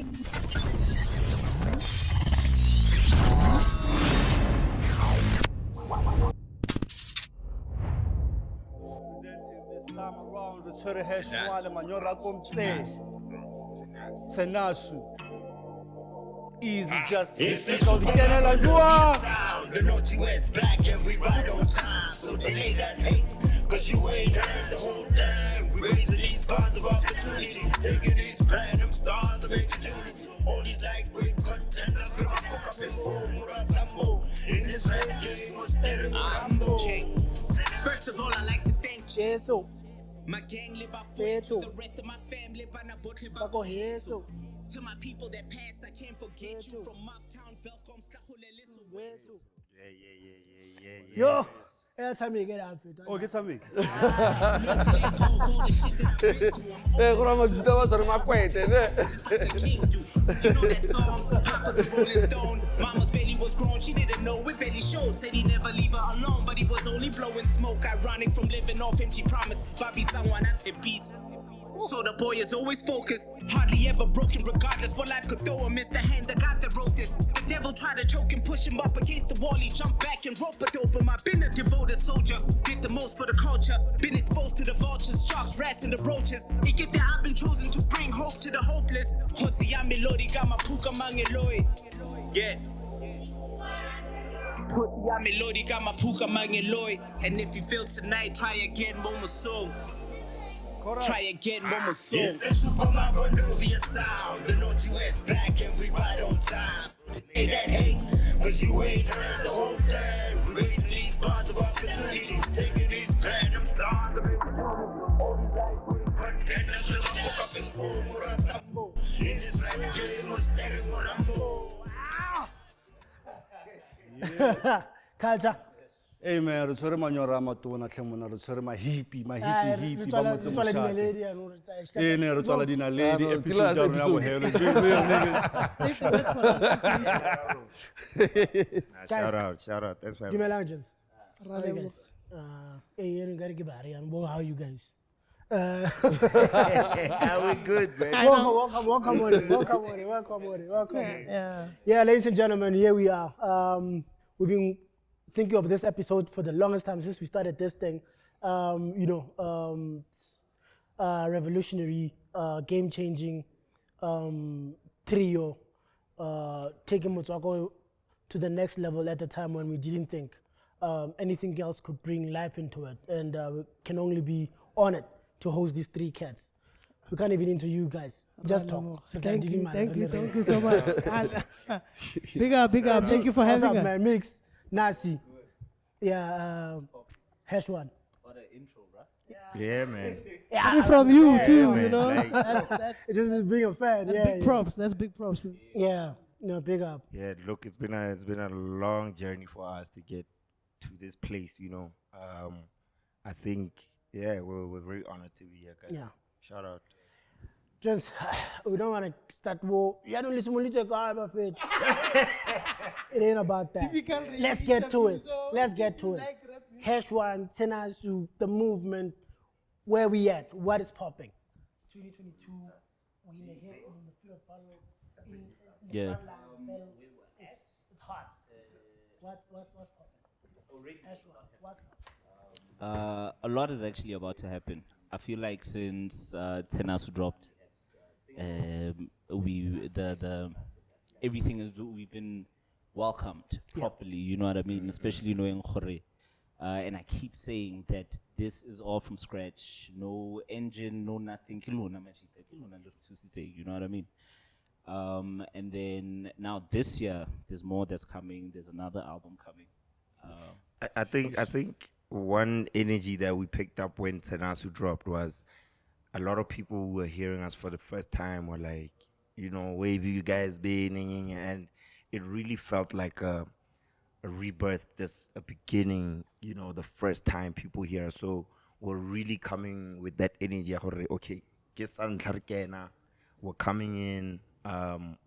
Time around, the HashOne, Motswako Tshenasu. Easy, just it's the sound. The Northwest black and we right on time. So they hate that hate, cause you ain't heard the whole thing. We raising these bonds of opportunity, taking these platinum stars of execution. All these lightweight contenders, we fuck up his phone, Muratambo. In this rap game, we're staring Rambo. First of all, I like to thank Jesus. My gang live by faith, the rest of my family by na botle ba go heso. To my people that passed, I can't forget you. From Mouthtown, welcome, Yeah. Yo, that's how me get outfit. Oh, get something. Hey, Grandma, you know what's on my quaint, You know that song, Papa's a Rolling Stone. Mama's belly was grown, she didn't know it barely showed. Said he'd never leave her alone, but he was only blowing smoke. Ironic from living off empty promises. Bobby Tangwana to peace. So the boy is always focused, hardly ever broken, regardless what life could throw him. It's the hand that God that wrote this. The devil tried to choke and push him up against the wall. He jumped back and rope it open. I've been a devoted soldier, did the most for the culture. Been exposed to the vultures, sharks, rats, and the roaches. You get that I've been chosen to bring hope to the hopeless. Kosi ya melodi gama puka mangeloi. Yeah. Kosi ya melodi gama puka mangeloi. And if you fail tonight, try again, Momo song. Try again, Momo song. It's the Superman Gondovia sound. The Northwest black and we right on time. Ain't that hate, cause you ain't heard the whole thing. We raising these bonds of opportunity, taking these platinum stars of execution. All these lightweight contenders, we fuck up his phone, Muratambo. In this rap game, we're staring Rambo. Culture. Hey man, re tshwere manyora a matona tlhemona, re tshwere mahipi ba motse moshate. Ne re tswala Dinaledi episode ya rona ya bohelo. Save the best for us. Shout out. Thanks for Give me having me. languages. Hey, you gotta give a how you guys? How we good, man? Welcome on. Yeah, ladies and gentlemen, here we are. We've been thinking of this episode for the longest time since we started this thing. Revolutionary, game-changing trio, taking Motswako to the next level at a time when we didn't think anything else could bring life into it, and we can only be honored to host these three cats. We can't even interview you guys. Just talk. Thank you so much. Big up. Thank you for having us. Man? Mix, Nasi, HashOne. What an intro, bro. Yeah, man. Coming from you too, man. you know. Like, That's Just being a fan. That's big props. That's big props. Man. Yeah, no, big up. Yeah, look, it's been a long journey for us to get to this place, you know. I think, we're very honored to be here, guys. Yeah. Shout out. Just, we don't want to start war. You don't listen to the It ain't about that. Let's get to it. HashOne, Tshenasu, the movement, where we at? What is popping? 2022. We in the hit in the field battle. Yeah. It's hot. What's popping? HashOne, what's popping? A lot is actually about to happen. I feel like since Tshenasu dropped, everything is we've been welcomed properly. You know what I mean? Especially knowing Khore. And I keep saying that this is all from scratch. No engine, no nothing. You know what I mean? And then now this year, there's more that's coming. There's another album coming. I think one energy that we picked up when Tshenasu dropped was a lot of people who were hearing us for the first time were like, you know, where have you guys been? And it really felt like a rebirth, just a beginning, you know, the first time people hear us. So we're really coming with that energy. Okay, we're coming in.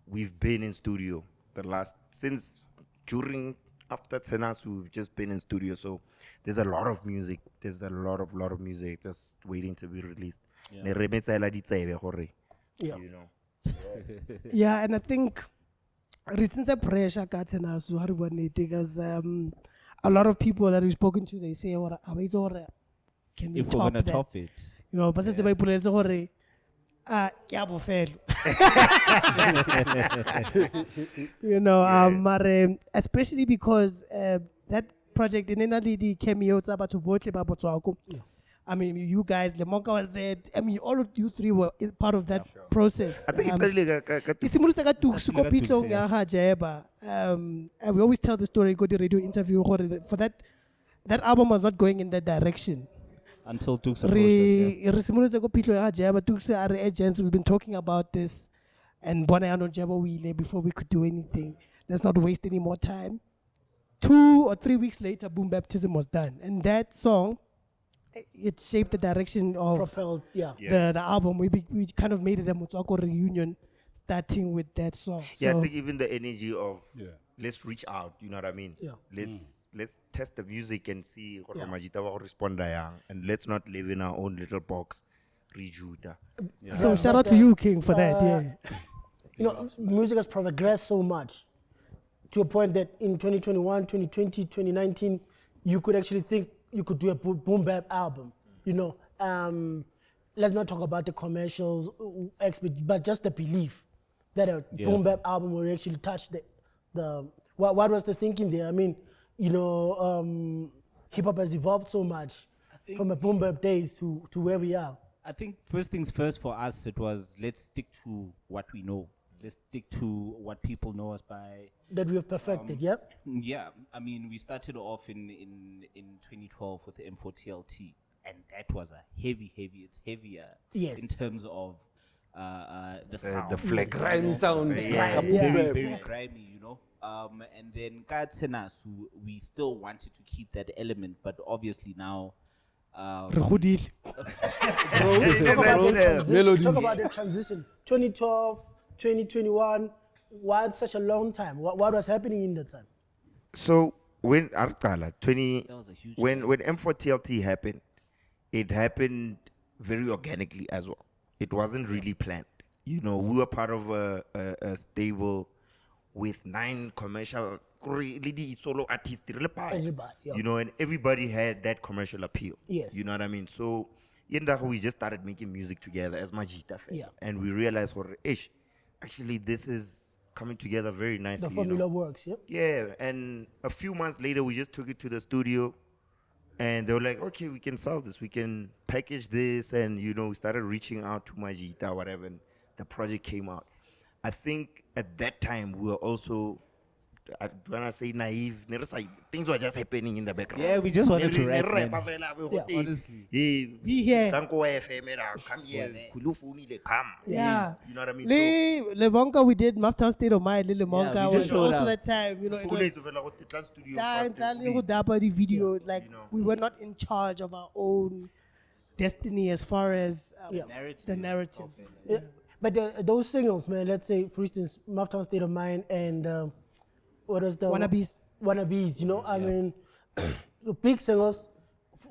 We've been in studio after Tshenasu, we've just been in studio. So there's a lot of music. There's a lot of music just waiting to be released. Yeah. You know. Yeah, and I think it's a pressure Tshenasu because a lot of people that we've spoken to, they say, can we If we're top gonna that? top it. You know, but since they put it ke a bofelo. You know, mare, especially because that project in Dinaledi cameo tsa batho botlhe ba Motswako. I mean, you guys, Lemonka was there. I mean, all of you three were part of that process. I think E simolotse ka Tuks ko phitlhong ya ga Jeba. And we always tell the story, go to radio interview, for that album was not going in that direction. Until Duke's a process, yeah. Re simolotse ko phitlhong ya ga Jeba, Tuks are agents, we've been talking about this, and bona ya no Jeba wile before we could do anything. Let's not waste any more time. 2 or 3 weeks later, Boom Baptism was done. And that song, it shaped the direction of Propelled, the album. We kind of made it a Motswako reunion, starting with that song. Yeah, I So think even the energy of let's reach out, you know what I mean? Yeah. Let's test the music and see what Majita will respond and let's not live in our own little box. Rejuta. so shout out to you, King, for that. Yeah. You know, music has progressed so much to a point that in 2021, 2020, 2019, you could actually think you could do a boom bap album. You know, let's not talk about the commercials, but just the belief that a boom bap album will actually touch the what was the thinking there? I mean, you know, hip hop has evolved so much from a boom bap days to where we are. I think first things first for us, it was let's stick to what we know. Let's stick to what people know us by. That we have perfected, yeah? Yeah, I mean, we started off in 2012 with the M4TLT, and that was a it's heavier Yes. in terms of the sound. The flex. Grime sound. Yeah. Very, very grimy, you know. And then Tshenasu, we still wanted to keep that element, but obviously now. Re godile. Talk about the transition. 2012, 2021, why such a long time? What was happening in that time? So when Artala 20 That was a huge when M4TLT happened, it happened very organically as well. It wasn't really planned. You know, we were part of a stable with 9 commercial really solo artists. Everybody, yeah. You know, and everybody had that commercial appeal. Yes. You know what I mean? So in that we just started making music together as Majita fan. Yeah. And we realized actually this is coming together very nicely. The you know? formula works, yeah? Yeah, and a few months later, we just took it to the studio, and they were like, "Okay, we can sell this. We can package this," and you know, we started reaching out to Majita, whatever. And the project came out. I think at that time we were also, when I say naive, things were just happening in the background. Yeah, we just wanted to rap, man. Honestly, Be here. come here, come. Yeah. You know what I mean? Lemonka, we did Maftown State of Mind. Lemonka Yeah, we was just showed also up. that time, you know. So It was the video. Like You know. we were not in charge of our own destiny as far as Yeah. the narrative. Yeah. But those singles, man, let's say, for instance, Maftown State of Mind and what was the Wannabes, you know? I mean, the big singles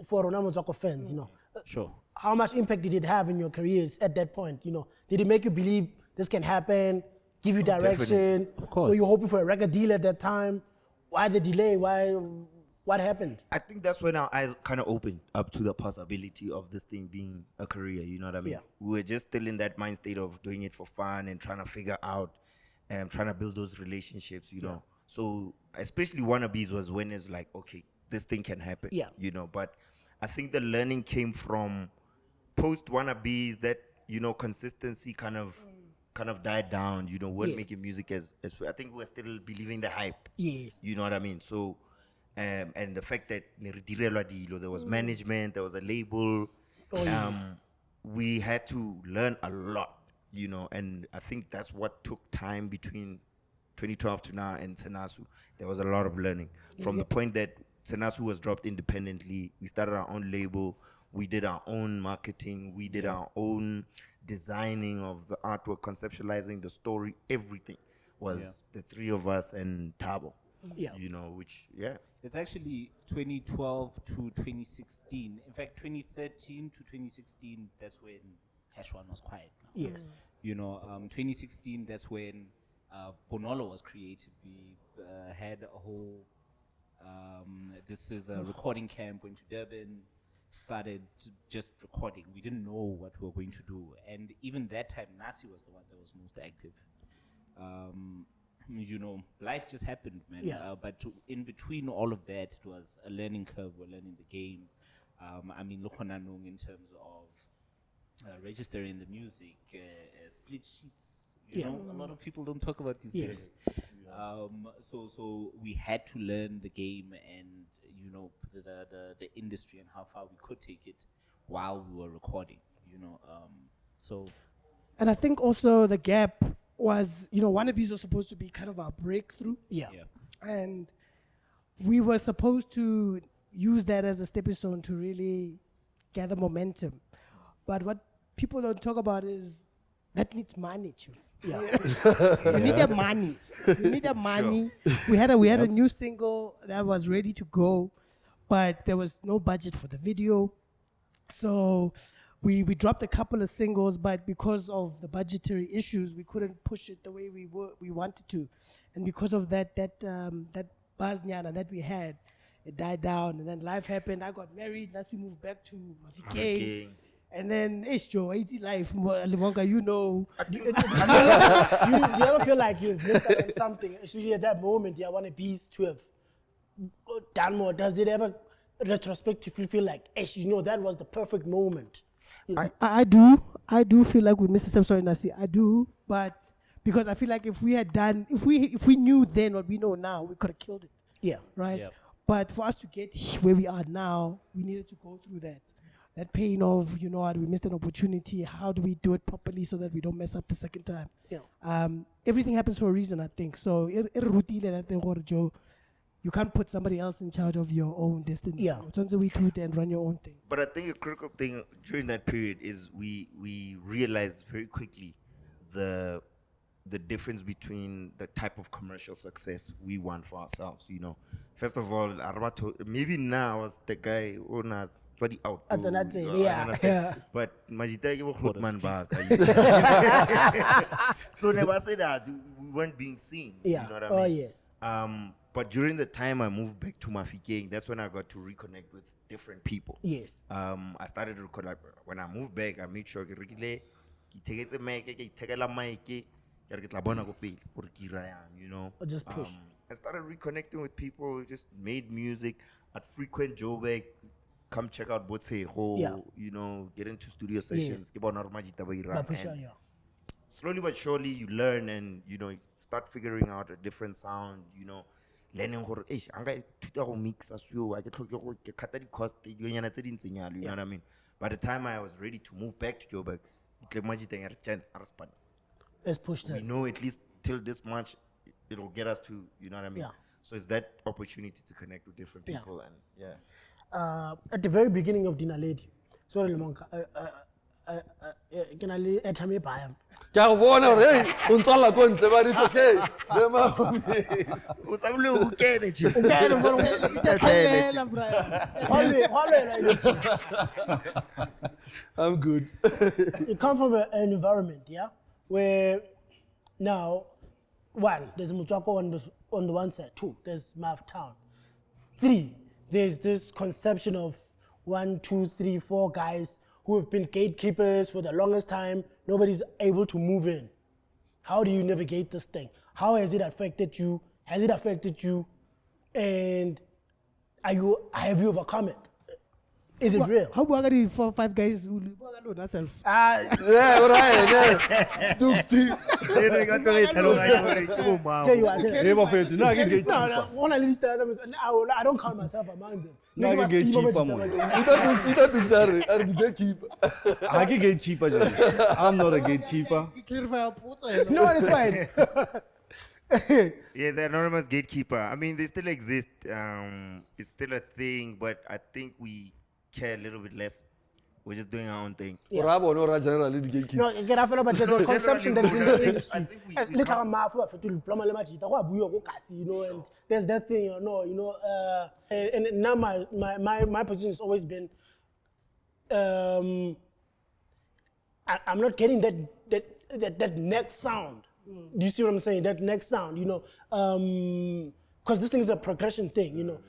for Motswako fans, you know. Sure. How much impact did it have in your careers at that point, you know? Did it make you believe this can happen, give you direction? Of course. Were you hoping for a record deal at that time? Why the delay? What happened? I think that's when our eyes kind of opened up to the possibility of this thing being a career. You know what I mean? Yeah. We were just still in that mind state of doing it for fun and trying to figure out and trying to build those relationships, you know. So especially Wannabes was when it's like, okay, this thing can happen. Yeah. You know, but I think the learning came from post Wannabes that, you know, consistency kind of died down, you know, weren't Yes. making music as I think we're still believing the hype. Yes. You know what I mean? So, and the fact that there was management, there was a label. We had to learn a lot, you know, and I think that's what took time between 2012 to now and Tshenasu. There was a lot of learning from the point that Tshenasu was dropped independently. We started our own label. We did our own marketing. We did our own designing of the artwork, conceptualizing the story. Everything was the three of us and Tabo. Yeah. You know, which, It's actually 2012 to 2016. In fact, 2013 to 2016, that's when HashOne was quiet. Now. Yes. You know, 2016, that's when Bonolo was created. We had a whole, this is a recording camp, went to Durban, started just recording. We didn't know what we were going to do. And even that time, Nasi was the one that was most active. You know, life just happened, man. Yeah. But in between all of that, it was a learning curve. We're learning the game. I mean, Lokonanung in terms of registering the music, split sheets. You know, a lot of people don't talk about these things. So we had to learn the game and, you know, the industry and how far we could take it while we were recording, you know. And I think also the gap was, you know, Wannabes was supposed to be kind of our breakthrough. Yeah. And we were supposed to use that as a stepping stone to really gather momentum. But what people don't talk about is that needs money, Chief. Yeah. You need the money. You need the money. We had a new single that was ready to go, but there was no budget for the video. So we dropped a couple of singles, but because of the budgetary issues, we couldn't push it the way we wanted to. And because of that buzz nyana that we had, it died down, and then life happened. I got married. Nasi moved back to Mafikeng. And then it's Joe, easy life. Lemonka, you know. Do you ever feel like you've missed out on something, especially at that moment? Yeah, want a beast to have done more. Does it ever retrospectively feel like, you know, that was the perfect moment? You know? I do feel like we missed a step. Sorry, Nasi. I do, but because I feel like if we knew then what we know now, we could have killed it. Yeah. Right. Yep. But for us to get where we are now, we needed to go through that pain of, you know what, we missed an opportunity. How do we do it properly so that we don't mess up the second time? Yeah. Everything happens for a reason, I think. So you can't put somebody else in charge of your own destiny. Yeah. Sometimes we do it and run your own thing. But I think a critical thing during that period is we realized very quickly the difference between the type of commercial success we want for ourselves. You know, first of all, maybe now as the guy who not out. Yeah. But Majita you were man back. So never say that we weren't being seen. Yeah. You know what I mean? Oh yes. But during the time I moved back to Mafikeng, that's when I got to reconnect with different people. Yes. I started to record, like, when I moved back, I made sure you know. Or just push. I started reconnecting with people, just made music. I'd frequent Joburg, come check out Motswako, you know, get into studio sessions. And slowly but surely you learn and, you know, start figuring out a different sound, you know. Learning how to mix as you, I get the cost, you know what I mean? By the time I was ready to move back to Joburg, Let's push that. we know at least till this much it will get us to, you know what I mean? Yeah. So it's that opportunity to connect with different people and At the very beginning of Dinaledi, sorry Lemonka, can I add him by him? Ke a go bona gore hey o ntswalla ko ntle but it's okay. I'm good. You come from an environment, yeah, where now, one, there's Motswako on the one side, two, there's Mav Town, three, there's this conception of 1, 2, 3, 4 guys who have been gatekeepers for the longest time. Nobody's able to move in. How do you navigate this thing? How has it affected you? Has it affected you? And have you overcome it? Is it real? How about 4 or 5 guys who know themselves? Yeah, right. Tell you what, I don't count myself among them. I'm not a gatekeeper. No, it's fine. yeah, the anonymous gatekeeper. I mean, they still exist. It's still a thing, but I think we care a little bit less. We're just doing our own thing. Bravo, no, generally the gatekeeper. No, get off about the conception that is in the industry. I think we you know, and there's that thing, you know, and now my position has always been, I'm not getting that that next sound. Do you see what I'm saying? That next sound, you know, because this thing is a progression thing, you know.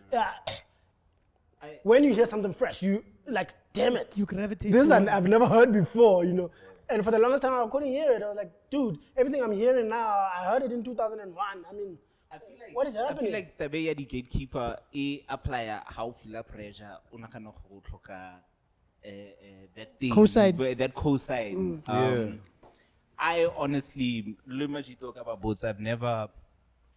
When you hear something fresh, you like, damn it. You gravitate This toward it. I've never heard before, you know. And for the longest time, I couldn't hear it. I was like, dude, everything I'm hearing now, I heard it in 2001. I mean, what is I happening? feel like the way the gatekeeper apply how feel pressure unakana go tlhoka that thing Cosign. that cosign. I honestly, Lumaji talk about boats. I've never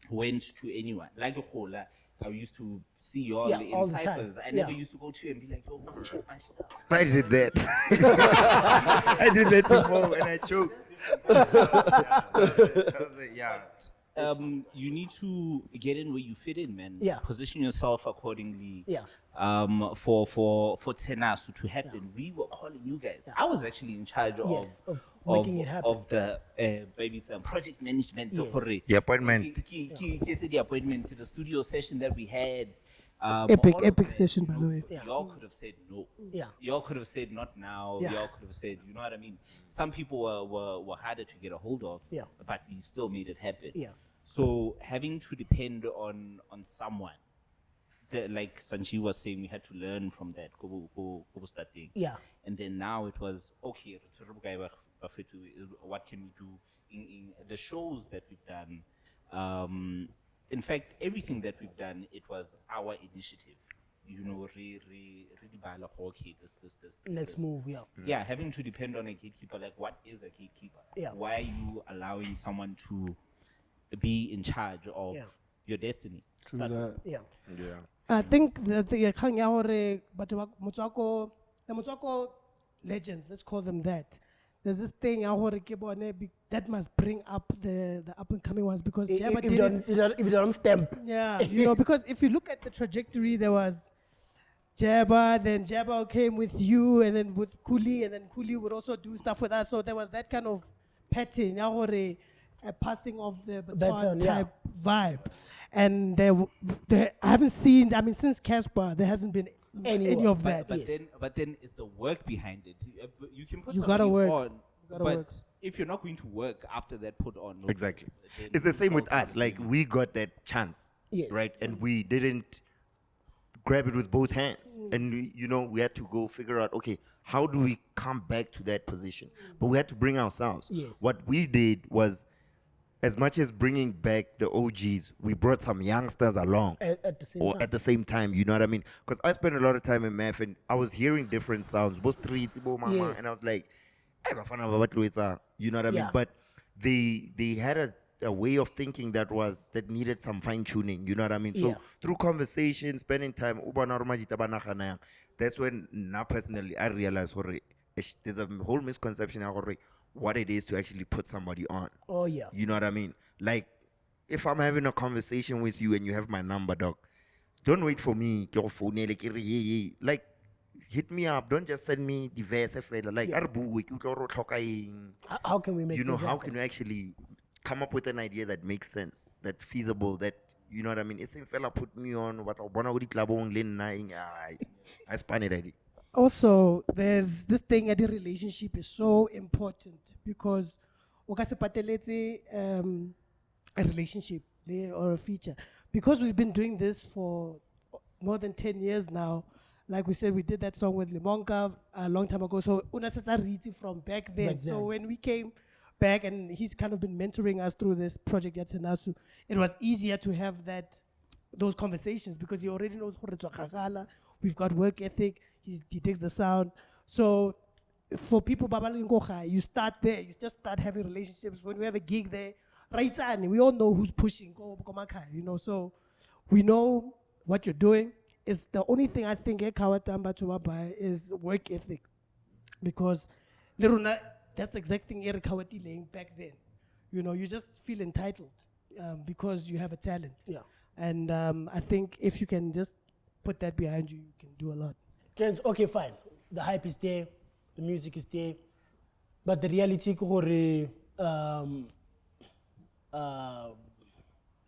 went to anyone like a Hola. I used to see y'all Yeah, in all the time. ciphers. I never Yeah. used to go to you and be like, yo, go check my shit out. I did that. I did that tomorrow and I choked. You need to get in where you fit in, man. Yeah. Position yourself accordingly. Yeah. For Tshenasu to happen, we were calling you guys. I was actually in charge Yes, of making it happen. of the baby project management. Yes. The appointment. Get the appointment to the studio session that we had. Epic all of that, session, by the way. Yeah. Y'all could have said no. Yeah. Y'all could have said not now. Yeah. Y'all could have said, you know what I mean? Some people were harder to get a hold of. Yeah. But we still made it happen. Yeah. So having to depend on someone, like Sanji was saying, we had to learn from that. Go start thing. Yeah. And then now it was okay. What can we do in the shows that we've done? In fact, everything that we've done, it was our initiative. You know, really, okay, this. Next move, yeah. Yeah, having to depend on a gatekeeper. Like, what is a gatekeeper? Yeah. Why are you allowing someone to be in charge of Yeah. your destiny? True that. Yeah. I think the kgang ya hore batho ba Motswako, the Motswako legends, let's call them that. There's this thing ya hore ke bone that must bring up the up and coming ones because Jabba If did it. you don't stamp. Yeah, you know, because if you look at the trajectory, there was Jabba, then Jabba came with you, and then with Kuli, and then Kuli would also do stuff with us. So there was that kind of pattern, ya hore, a passing of the baton yeah. type vibe. And I haven't seen, I mean, since Casper, there hasn't been any of that. But then it's the work behind it. You can put You something gotta work. on, You gotta but work. if you're not going to work after that put on, no, Exactly. then It's the same with don't us. Like, we got that chance, Yes. right? And we didn't grab it with both hands. And, we had to go figure out, okay, how do we come back to that position? But we had to bring ourselves. Yes. What we did was, as much as bringing back the OGs, we brought some youngsters along. At the same Or time. at the same time, you know what I mean? Because I spent a lot of time in math and I was hearing different sounds, both streets, mama, Yes. and I was like, hey, Bafana Babatluitsa, you know what I mean? Yeah. But they had a way of thinking that needed some fine tuning, you know what I mean? So Yeah. through conversation, spending time, that's when now personally I realized there's a whole misconception of what it is to actually put somebody on. Oh, yeah. You know what I mean? Like, if I'm having a conversation with you and you have my number, dog, don't wait for me. Like, hit me up. Don't just send me the verse. Like, How can we make you know, this how happen? can we actually come up with an idea that makes sense, that feasible, that, you know what I mean? It's fella put me on what I spun it already. Also, there's this thing at the relationship is so important because a relationship or a feature. Because we've been doing this for more than 10 years now. Like we said, we did that song with Lemonka a long time ago. So Unasasariti from back then. So when we came back and he's kind of been mentoring us through this project at Tshenasu, it was easier to have those conversations because he already knows we've got work ethic, he takes the sound. So for people, you start there, you just start having relationships. When we have a gig there, we all know who's pushing, you know, so we know what you're doing. It's the only thing I think is work ethic. Because that's the exact thing Eric Kawati laying back then. You know, you just feel entitled because you have a talent. Yeah. And I think if you can just put that behind you, you can do a lot. Gents, okay, fine. The hype is there, the music is there, but the reality is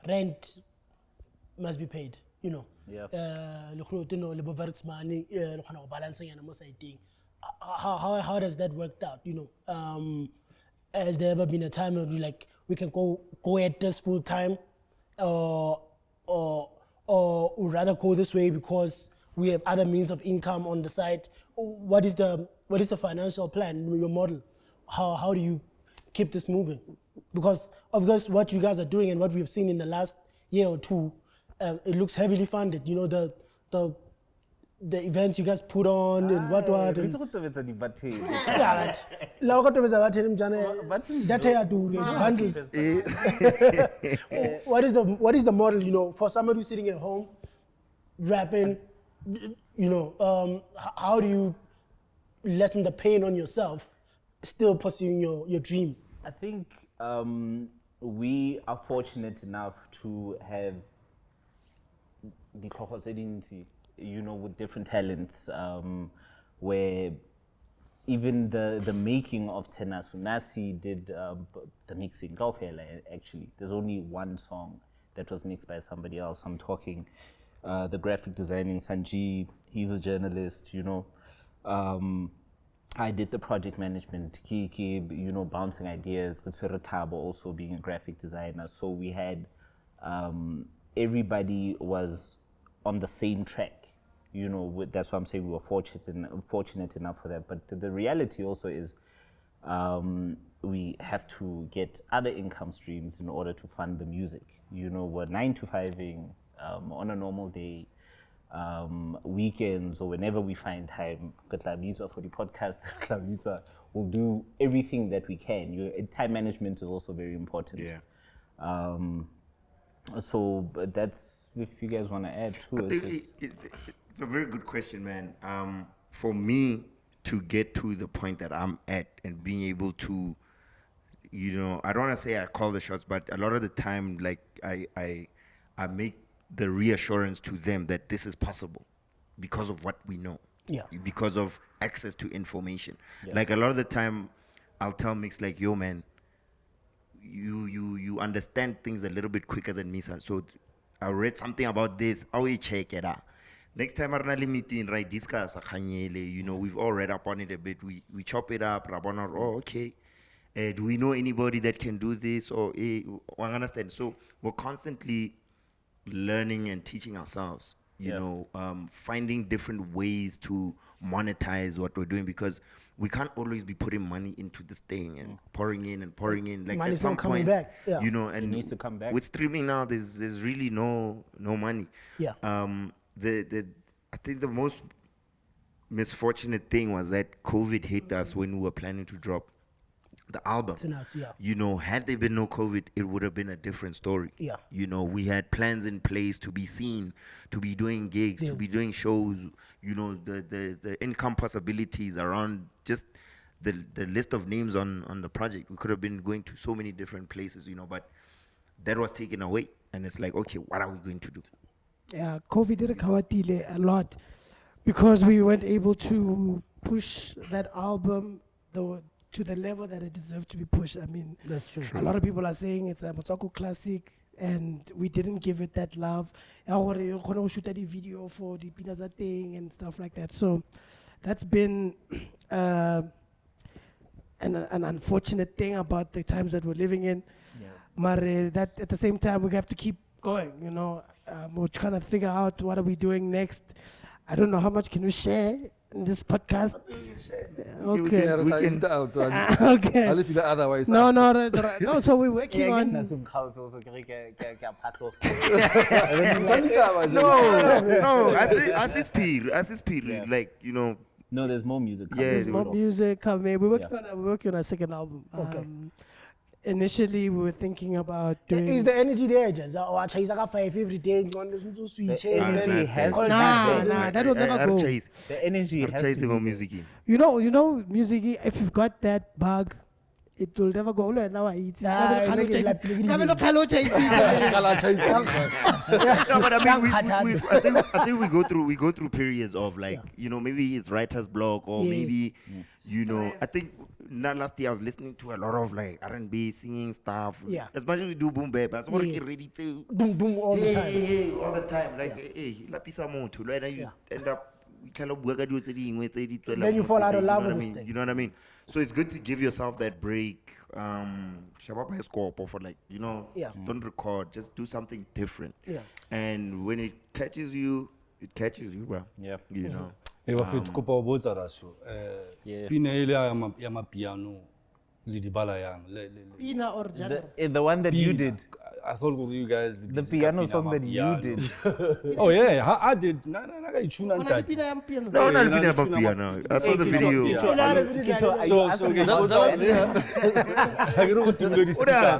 rent must be paid, you know. Yeah. How does that work out, you know? has there ever been a time where like we can go at this full time, or rather go this way because we have other means of income on the side? What is the financial plan, your model? How do you keep this moving? Because of course what you guys are doing and what we've seen in the last year or two, it looks heavily funded. You know, the events you guys put on and what and yeah, but la go tobetsa batho mjane data ya dure bundles. What is the model, you know, for somebody who's sitting at home rapping, you know, how do you lessen the pain on yourself still pursuing your dream? I think we are fortunate enough to have the Kohosedinti, you know, with different talents, where even the making of Tshenasu, Nasi did the mixing. Actually, there's only one song that was mixed by somebody else. I'm talking the graphic designing Sanjeev. He's a journalist, you know. I did the project management, Kiki, you know, bouncing ideas. Tabo also being a graphic designer. So we had everybody was on the same track, you know. That's why I'm saying we were fortunate enough for that. But the reality also is we have to get other income streams in order to fund the music. You know, we're 9 to 5ing on a normal day. Weekends or whenever we find time, for the podcast, we'll do everything that we can. Time management is also very important. Yeah. So but that's, if you guys want to add to I think it's a very good question, man. For me to get to the point that I'm at and being able to, you know, I don't want to say I call the shots, but a lot of the time, like I make the reassurance to them that this is possible because of what we know, because of access to information. Like a lot of the time I'll tell Mix like, yo man, you understand things a little bit quicker than me, so I read something about this, I will check it out. Next time I'm meeting, right, discuss, you know, we've all read up on it a bit, we chop it up, okay, do we know anybody that can do this, or I understand. So we're constantly learning and teaching ourselves, you know, finding different ways to monetize what we're doing, because we can't always be putting money into this thing and pouring in. Like money's at some not coming point, back. you know, and it needs to come back. with streaming now, there's really no money. I think the most misfortunate thing was that COVID hit us when we were planning to drop the album. You know, had there been no COVID, it would have been a different story. You know, we had plans in place to be seen, to be doing gigs, to be doing shows. You know, the income possibilities around just the list of names on the project. We could have been going to so many different places, you know, but that was taken away. And it's like, okay, what are we going to do? Yeah, COVID did a lot because we weren't able to push that album to the level that it deserved to be pushed. I mean, that's true. A lot of people are saying it's a Motswako classic, and we didn't give it that love. I shoot a video for the Pinaza thing and stuff like that. So that's been an unfortunate thing about the times that we're living in. But that at the same time, we have to keep going, you know. We're trying to figure out what are we doing next. I don't know how much can we share in this podcast. Okay. Okay. I'll feel otherwise. No. So we're working on. No, as his peer, like, you know. No, there's more music coming. There's more music coming. We're working on a second album. Okay. Initially, we were thinking about doing. Is the energy there, just or chase like 5 every day? Switch. Energy has that will never go. The energy has to be music. You know, music. If you've got that bug, it will never go. Now I eat. No, but I mean, I think we go through periods of like, you know, maybe it's writer's block, or maybe, you know, I think last year I was listening to a lot of like R&B singing stuff. As much as we do boom bap, I was ready to boom all the time. All the time. Like, hey, la pisa moto, right? You end up Then you fall out of love with this thing. You know what I mean? So it's good to give yourself that break. Shababa has scope for like, Yeah. don't record, just do something different. Yeah. And when it catches you, bro. Yeah. You know. e ba fit kopa botsa raso Yeah. pina ile ya mapiano le dibala yang Pina or genre. The one that you did. I thought you guys The piano song that you did. Oh yeah, I did. Na ga itshuna Ona le ntati. pina ya piano. No, not Yeah, pina about piano. I saw the video. So I go to the speaker.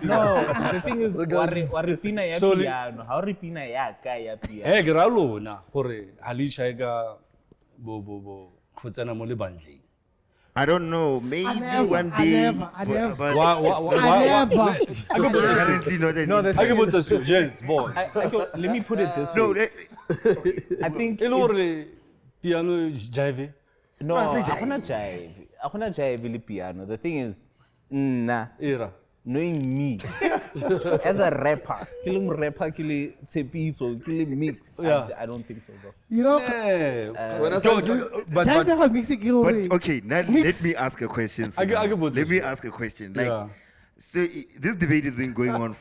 No, the thing is, waripina ya So, piano. How ripina ya ka ya piano? Eh, ke ra lona gore Alicia e ka bo go tsena mo le bandleng. I don't know. Maybe never, one I day. never, I never. but I never. Apparently not No, the I thing can put is, some gents, boy. let me put it this no, way. I think E lore piano jive. no, akuna jive le piano. The thing is, Era. knowing me as a rapper, killing rapper, killing Tsepiso, killing mix. Yeah. I don't think so, bro. You know, But jive ha mixing ke but hore. okay, now let me ask a question. I get Let both me issues. ask a question. Like, Yeah. so this debate has been going on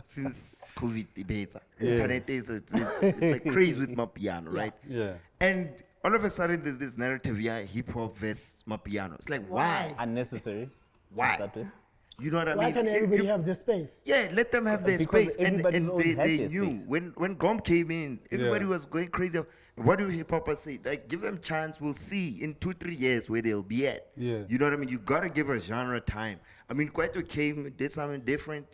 since COVID debate. Internet is it's a craze with my piano, right? Yeah. And all of a sudden, there's this narrative, hip hop versus my piano. It's like, why? Unnecessary. Why? To start with. You know what I Why mean? can't everybody have their space? Yeah, let them have their Because space. And everybody's always had they their knew space. when Gom came in, everybody Yeah. was going crazy. What do hip hoppers say? Like, give them chance. We'll see in 2-3 years where they'll be at. Yeah. You know what I mean? You gotta give a genre time. I mean, Kwaito came, did something different.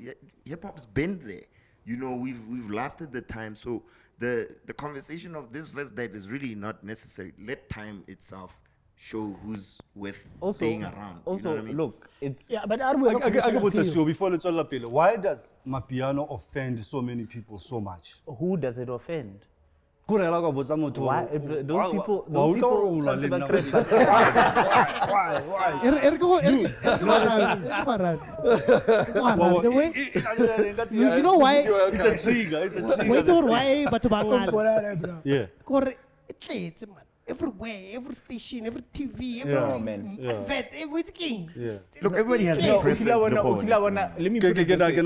Hip hop's been there. You know, we've lasted the time. So the conversation of this verse that is really not necessary. Let time itself show who's with staying around. You know what I mean? Look, it's Yeah, but are we? I can put a before let's all appeal. Why does my piano offend so many people so much? who does it offend? Kurela ka botsa motho. Why those people? Why? The way you know why? It's a trigger. It's a trigger. Wait or why? But bangala. Yeah. Kore it's man. Everywhere, every station, every TV, every Oh, man. advert, everything. Yeah. Look, everybody has their preference. Let me put it this way.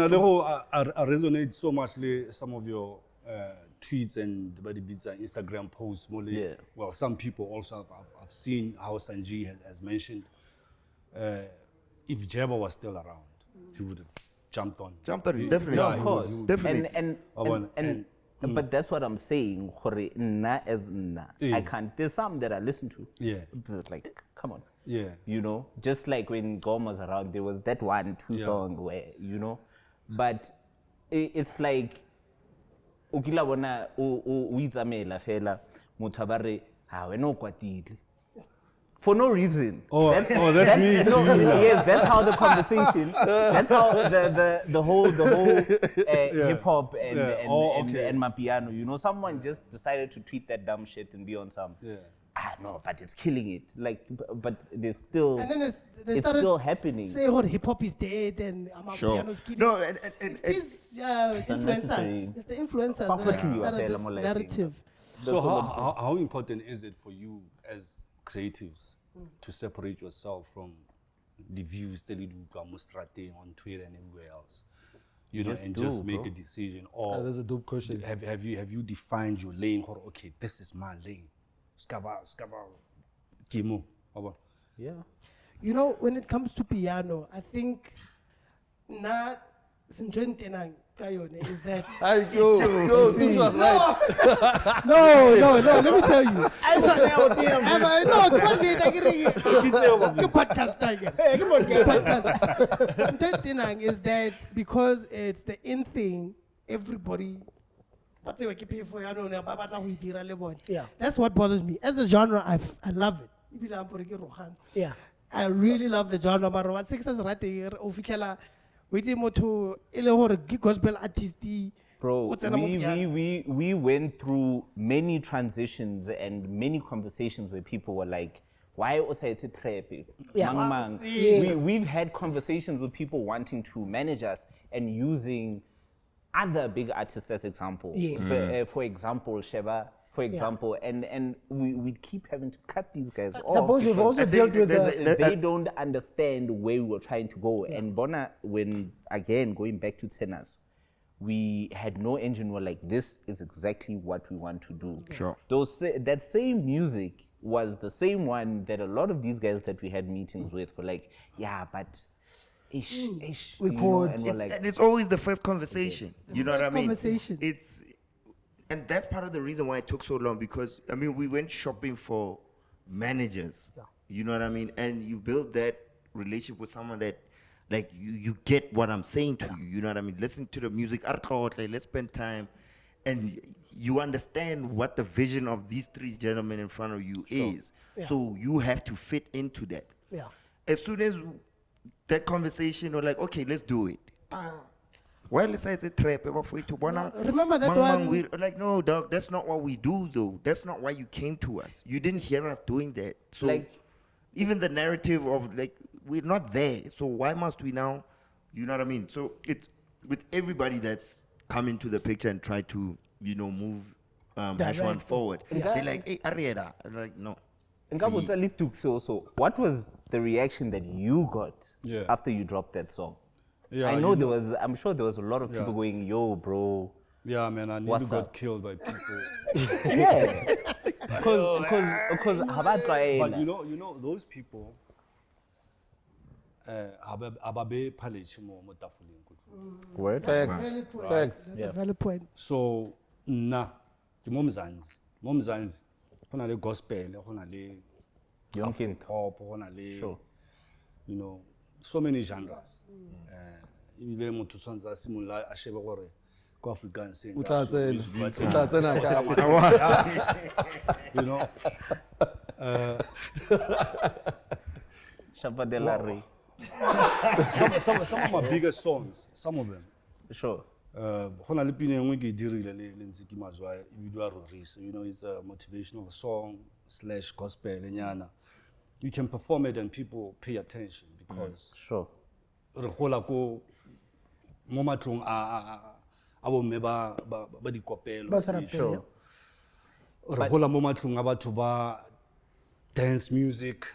I resonate so much with some of your tweets and the beats and Instagram posts. More Yeah. Well, some people also I've seen how Sanji has mentioned. If Jabba was still around, he would have jumped on. Definitely. Yeah, Of course. Definitely. But that's what I'm saying. Hore, nna as nna. I can't. There's some that I listen to. Yeah. But like, come on. Yeah. You know, just like when Gom was around, there was that 1-2 song where, but it's like, ukila bona o itsamela fela motho ba re ha wena o kwatile for no reason. That's me no, too. yes, that's how the conversation, that's how the whole hip hop and my piano, someone just decided to tweet that dumb shit and be on some. Yeah. No, but it's killing it. Like, but there's still, And then it's still happening. Say what hip hop is dead and piano's killing. No, It's these influencers. unnecessary. It's the influencers Completely that started okay, this I'm like- narrative. So how important is it for you as creatives to separate yourself from the views that you do on Twitter and everywhere else? Just make a decision. Or That's a dope question. have you defined your lane? Or okay, this is my lane. Skaba, Kimo. Yeah. When it comes to piano, I think not is that Yo, this was right. no, let me tell you. I thought that would be no, come on, podcast. Is that because it's the in thing, everybody. Yeah. That's what bothers me. As a genre, I love it. Yeah. I really love the genre. But what six is right there, official. Waiting to gospel artist. Bro, we went through many transitions and many conversations where people were like, why was it trap? Yeah. Mang. Yes. We've had conversations with people wanting to manage us and using other big artists as example. Yes. For example, Sheba, for example, and we keep having to cut these guys off. Suppose you've also dealt with They don't understand where we were trying to go. And Bona, when again going back to Tshenasu, we had no engine. We're like, this is exactly what we want to do. Sure. That same music was the same one that a lot of these guys that we had meetings with were like, yeah, but ish, We you know, could- and we're like, And it's always the first conversation. You know what I first mean? conversation. And that's part of the reason why it took so long, because I mean we went shopping for managers. You know what I mean? And you build that relationship with someone that, like, you get what I'm saying to you. You know what I mean? Listen to the music. Like, let's spend time, and you understand what the vision of these three gentlemen in front of you is. So you have to fit into that. Yeah. As soon as that conversation, or like, okay, let's do it. Well, it's a trap. remember that one- We're like, no, dog, that's not what we do, though. That's not why you came to us. You didn't hear us doing that. So, Like- even the narrative of, like, we're not there. So, why must we now? You know what I mean? So, it's with everybody that's come into the picture and try to, move HashOne forward. They're like, hey, Ariera. I'm like, no. So what was the reaction that you got after you dropped that song? Yeah, I know I'm sure there was a lot of people going, yo, bro. Yeah, man, I nearly What's got up? killed by people. Yeah. Because But you know, those people, ababe palace mo tafoleng kutlong. Word? Facts. Facts. That's a valid point. So ke mo Mzansi. Mo Mzansi, go na le gospel, go na le Yonke into. pop, go na le, Sure. so many genres. Ebile motho tshwantse a simolola a shebe gore ko Afrikaans O tla tsena ka you know. Shapadela Ray. Some of my biggest songs, some of them. Sure. Go na le pina engwe ke dirile le Ntsiki Mazwa e bidwa Rorisa. It's a motivational song / gospel nyana. You can perform it and people pay attention because Sure. re gola ko mo matlong a bomme ba dikopelo. Ba sa rapela. Re gola mo matlong a batho ba dance music.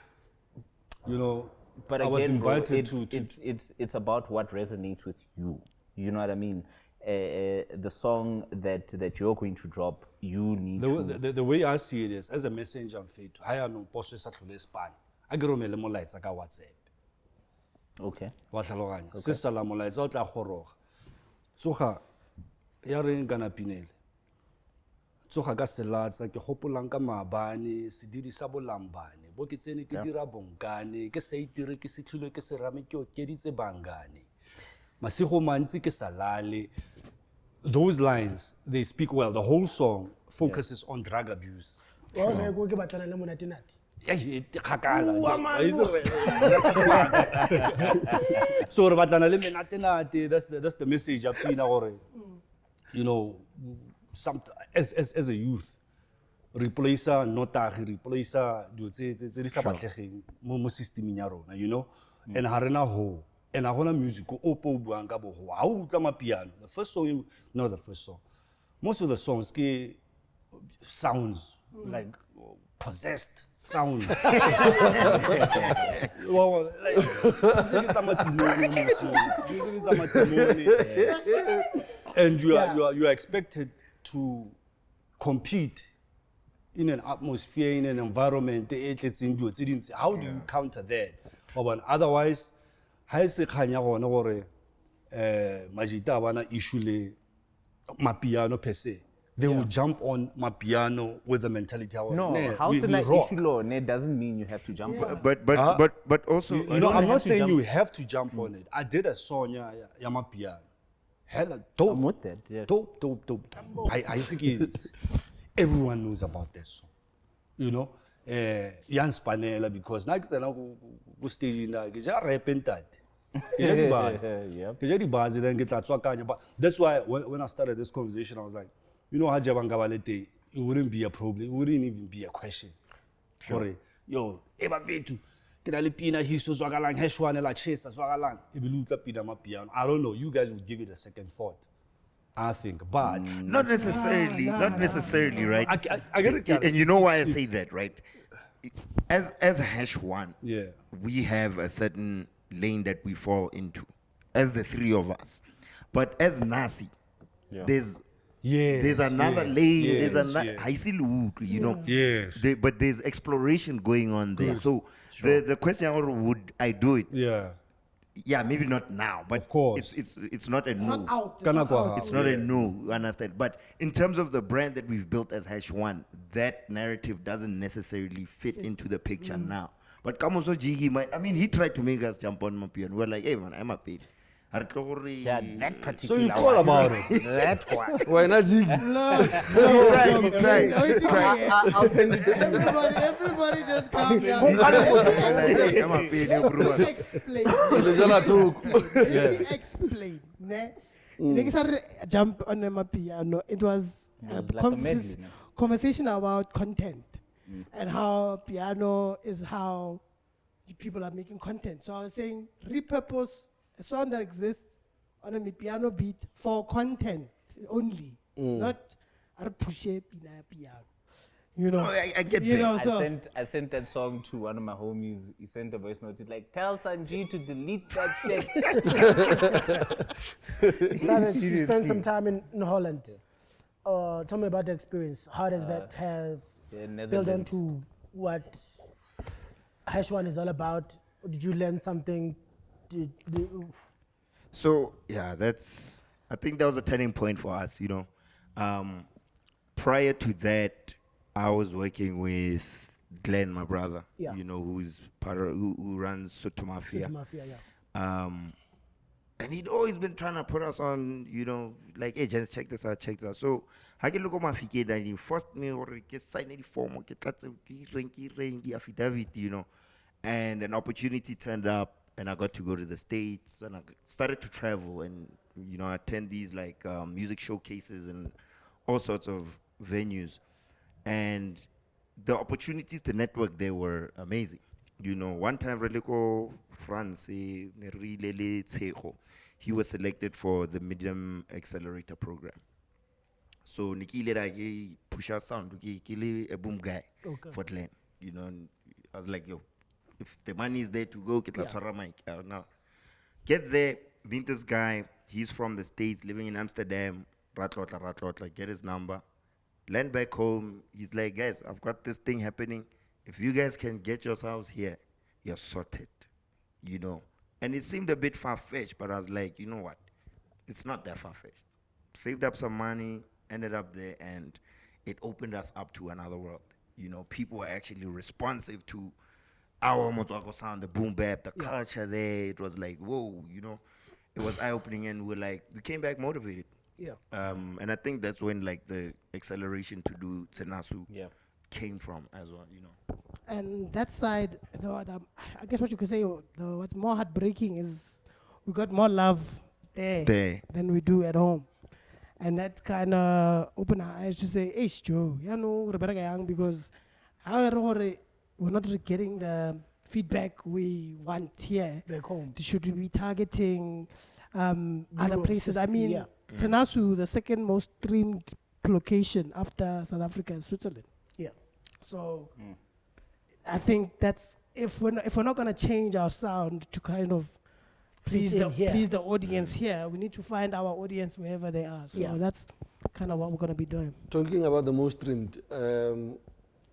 But I was again, bro, invited to it's about what resonates with you. You know what I mean? The song that you're going to drop, you need the way I see it is, as a messenger I'm faith, I am post sa tlhole span. I get romele molaetsa ka WhatsApp. Okay. Wa tlhaloganya. Se sala molaetsa o tla goroga. Tsoga ya reng kana pinele. Tsoga ka selatsa ke gopolang ka maabane, se dirisa bolambane. Bo ke tsene ke dira bonkane, ke sa itire ke setlhilo ke serame ke o keditse bangane. Masigo mantsi ke salale. Those lines, they speak well. The whole song focuses on drug abuse. Wa sa go ke batlana le monate-nate. So re batlana le menate-nate, that's the message up in our, as a youth, replace notagi, replace dilo tse di sa batlegeng mo systeming ya rona, and ha rena ho. And I want music o po buang ka bo ho. Ha o utla mapiano. The first song, not the first song. Most of the songs ke sounds like possessed sound. Well, and you are expected to compete in an atmosphere, in an environment. How do you counter that? Otherwise, ha se khanya gone gore majita bana issue le mapiano per se. They will jump on mapiano with the mentality of No, house in that issue law doesn't mean you have to jump on it. But also, I'm not saying you have to jump on it. I did a song ya mapiano. Hella dope. I'm with that, yeah. Dope. I think it's everyone knows about that song. Yan Spanela, because na ke tsena go stage na ke ja rap entate. Ke ja di bars. Ke ja di bars then ke tla tswakanya. But that's why when I started this conversation I was like, ha jabanga ba le teng, it wouldn't be a problem. It wouldn't even be a question. Sure. Yo, eba vetu. Ke na le pina histo zwakalang HashOne la chesa zwakalang. E be lutla pina ma piano. I don't know, you guys will give it a second thought. I think, but Not necessarily, right? I get it. And you know why I say that, right? As HashOne, Yeah. we have a certain lane that we fall into, as the three of us. But as Nasi, there's another lane. There's another. You know. Yes. But there's exploration going on there. So the question would I do it? Yeah. Yeah, maybe not now, but Of course. it's not a no. Not out. It's not a no, you understand? But in terms of the brand that we've built as HashOne, that narrative doesn't necessarily fit into the picture now. But Kamoso Jiggy, he tried to make us jump on Mapi, and we're like, hey man, I'm a paid. That So particular you thought about it. That one. Why not? He tried. I'll send it to you. Everybody just calm down. I'm a paid, Let me explain. Let me explain. Next, I jump on my piano. It was a like a medley, no? conversation about content and how piano is how people are making content. So I was saying, repurpose a song that exists on a piano beat for content only, not push piano. You know, I get you that. know, so I sent that song to one of my homies. He sent a voice note. He's like, tell Sanji to delete that shit. Travis, you spent some time in Holland. Tell me about the experience. How does that have built Netherlands. onto what HashOne is all about? Did you learn something? So yeah, I think that was a turning point for us, you know. Prior to that, I was working with Glenn, my brother, Yeah. you know, who's who runs Soto Mafia. Mafia, yeah. And he'd always been trying to put us on, you know, like, hey, just check this out. So I can look at my fike and he forced me or get signed any form or get the affidavit, you know. And an opportunity turned up and I got to go to the States and I started to travel and, you know, attend these like music showcases and all sorts of venues. And the opportunities to network there were amazing. You know, one time Reliko France, he was selected for the Medium Accelerator program. So Nikki push our sound, a boom guy for Glen. You know, and I was like, yo, if the money is there to go, get la mic. Now, get there, meet this guy. He's from the States, living in Amsterdam. Ratlotla, get his number. Land back home. He's like, guys, I've got this thing happening. If you guys can get yourselves here, you're sorted. You know. And it seemed a bit far-fetched, but I was like, you know what? It's not that far-fetched. Saved up some money, ended up there, and it opened us up to another world. You know, people were actually responsive to our Motswako sound, the boom bap, the culture there. It was like, whoa, you know. It was eye-opening, and we came back motivated. Yeah. And I think that's when like the acceleration to do Tshenasu came from as well, you know. and that side, I guess what you could say, what's more heartbreaking is we got more love there than we do at home. And that kind of opened our eyes to say, hey, Joe, you know, Rebecca Young, because we're not really getting the feedback we want here. Back home. Should we be targeting other places? I mean, yeah. Tshenasu, the second most streamed location after South Africa is Switzerland. Yeah. So I think that's if we're not gonna change our sound to kind of please the audience here, we need to find our audience wherever they are. So that's kind of what we're gonna be doing. Talking about the most streamed,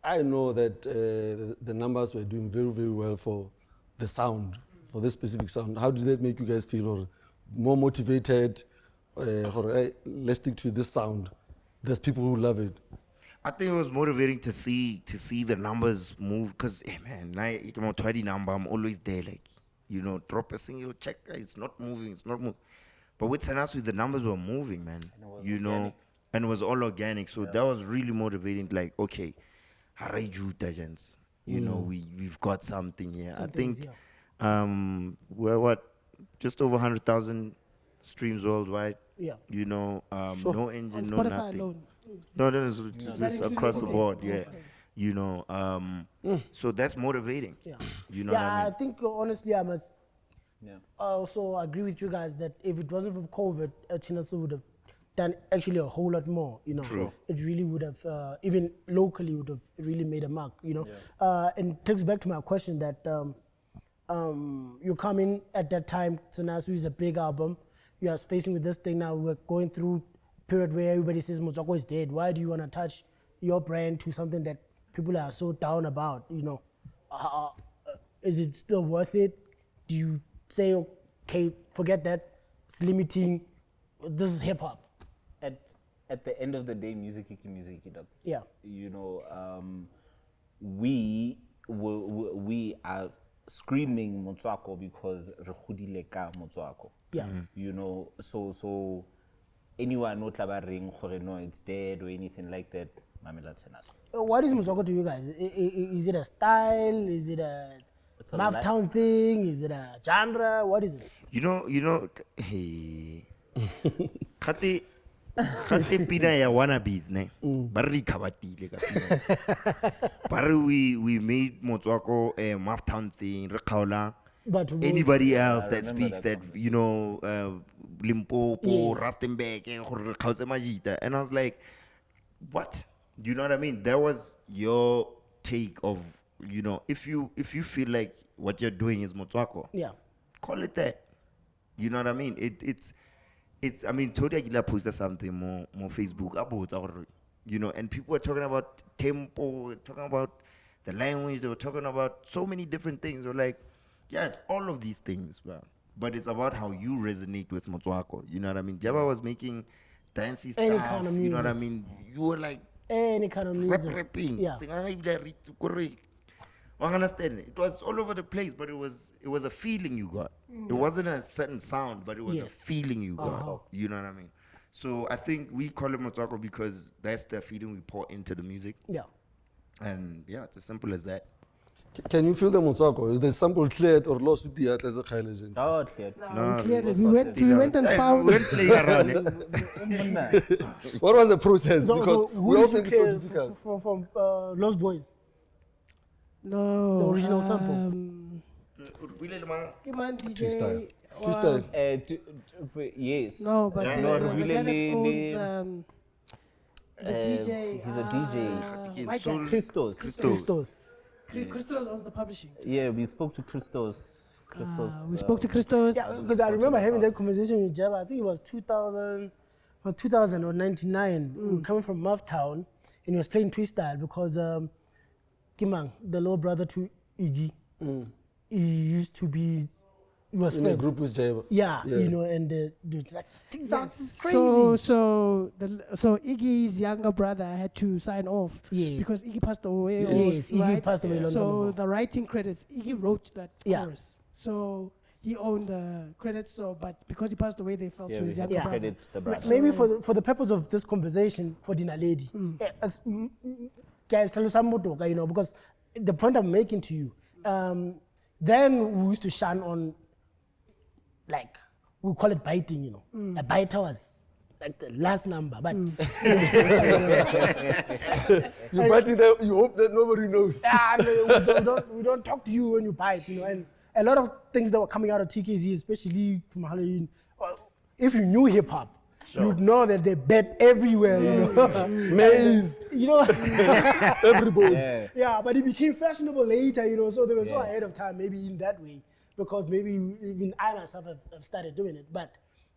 I know that the numbers were doing very, very well for the sound, for this specific sound. How did that make you guys feel? Or more motivated? Let's stick to this sound. There's people who love it. I think it was motivating to see the numbers move because, hey man, like, 20 number, I'm always there. Like, you know, drop a single check, it's not moving. But with Tshenasu, the numbers were moving, man. You know, and it was all organic. So that was really motivating. Like, okay, you know, we've got something here. I think we're just over 100,000 streams worldwide. Yeah. You know, no engine, no Spotify nothing. alone. No, that is just across the board, You know, so that's motivating. Yeah. You know what I mean? I think honestly I must also agree with you guys that if it wasn't for COVID, Tshenasu would have done actually a whole lot more, you know. True. It really would have, even locally, would have really made a mark, you know. And it takes back to my question that you come in at that time, Tshenasu is a big album. You are facing with this thing now. We're going through a period where everybody says Motswako is dead. Why do you want to touch your brand to something that people are so down about, you know? Is it still worth it? Do you say, okay, forget that, it's limiting, this is hip hop? At the end of the day, music is music, you know. Yeah. You know, we are screaming Motswako because re godile ka Motswako. Yeah. You know, so anyone no ring no, it's dead or anything like that. Mamela Tshenasu. What is Motswako to you guys? Is it a style? Is it a a Mouthtown thing? Is it a genre? What is it? You know, hey, kate pina ya wannabes ne, ba re ikhabatile ka pina. Ba re we made Motswako a Mouthtown thing, re khaola But anybody else that speaks that, you know, Limpopo, Rustenburg, gore re khaotse Majita. And I was like, what? You know what I mean? That was your take of, you know, if you feel like what you're doing is Motswako, yeah. call it that. You know what I mean? It's I mean, Todi Aguilar posted something more Facebook about our, you know, and people were talking about tempo, talking about the language, they were talking about so many different things. They're like, yeah, it's all of these things, bro. But it's about how you resonate with Motswako. You know what I mean? Jabba was making dancey Any stuff. kind of You know what I music. mean? You were like Any kind of music. rapping. Yeah. Understand? It was all over the place, but it was a feeling you got. It wasn't a certain sound, but it was a Yes. feeling you got. You know what I mean? So I think we call it Motswako because that's the feeling we pour into the music. Yeah. And yeah, it's as simple as that. Can you feel the Motswako? Is the sample cleared or lost with the as a Kyle legend? Oh, clear. No, we cleared it. We went and found. We weren't playing around it. What was the process? So, Because who we all did you think it's so clear difficult. from Lost Boys? No. The original sample. Come on, DJ. Two-style. Wow. Two-style. Yes. No, but Yeah. there's No, the guy that really, owns he's a DJ. He's a DJ. White guy. Christos. Christos. Christos owns the publishing. Yeah, we spoke to Christos. We spoke to Christos. Yeah, because I remember having that conversation with Jabba. I think it was 2000 or 99. We were coming from Mouthtown, and he was playing Twistyle because Kimang, the little brother to Iggy, he used to be, he was In a friends. group with Jaiba. Yeah, Yeah. you know, and it's like, things Yes. are crazy. So Iggy's younger brother had to sign off. Yes. Because Iggy passed away. Yes, Iggy right? passed away a long time So ago. the writing credits, Iggy wrote that Yeah. chorus. So he owned the credits. So, but because he passed away, they fell to his we younger Yeah. brother. credit the brother. Maybe for the purpose of this conversation for Dinaledi, guys, tell us some more, you know, because the point I'm making to you, then we used to shun on, like, we call it biting, you know. A biter was like the last number, but You bite it there, you hope that nobody knows. we don't talk to you when you bite, you know. And a lot of things that were coming out of TKZ, especially from Halloween, if you knew hip hop, you'd know that they bet everywhere, you know. Maize, You know. everybody. Yeah, but it became fashionable later, you know, so they were so ahead of time, maybe in that way, because maybe even I myself have started doing it. But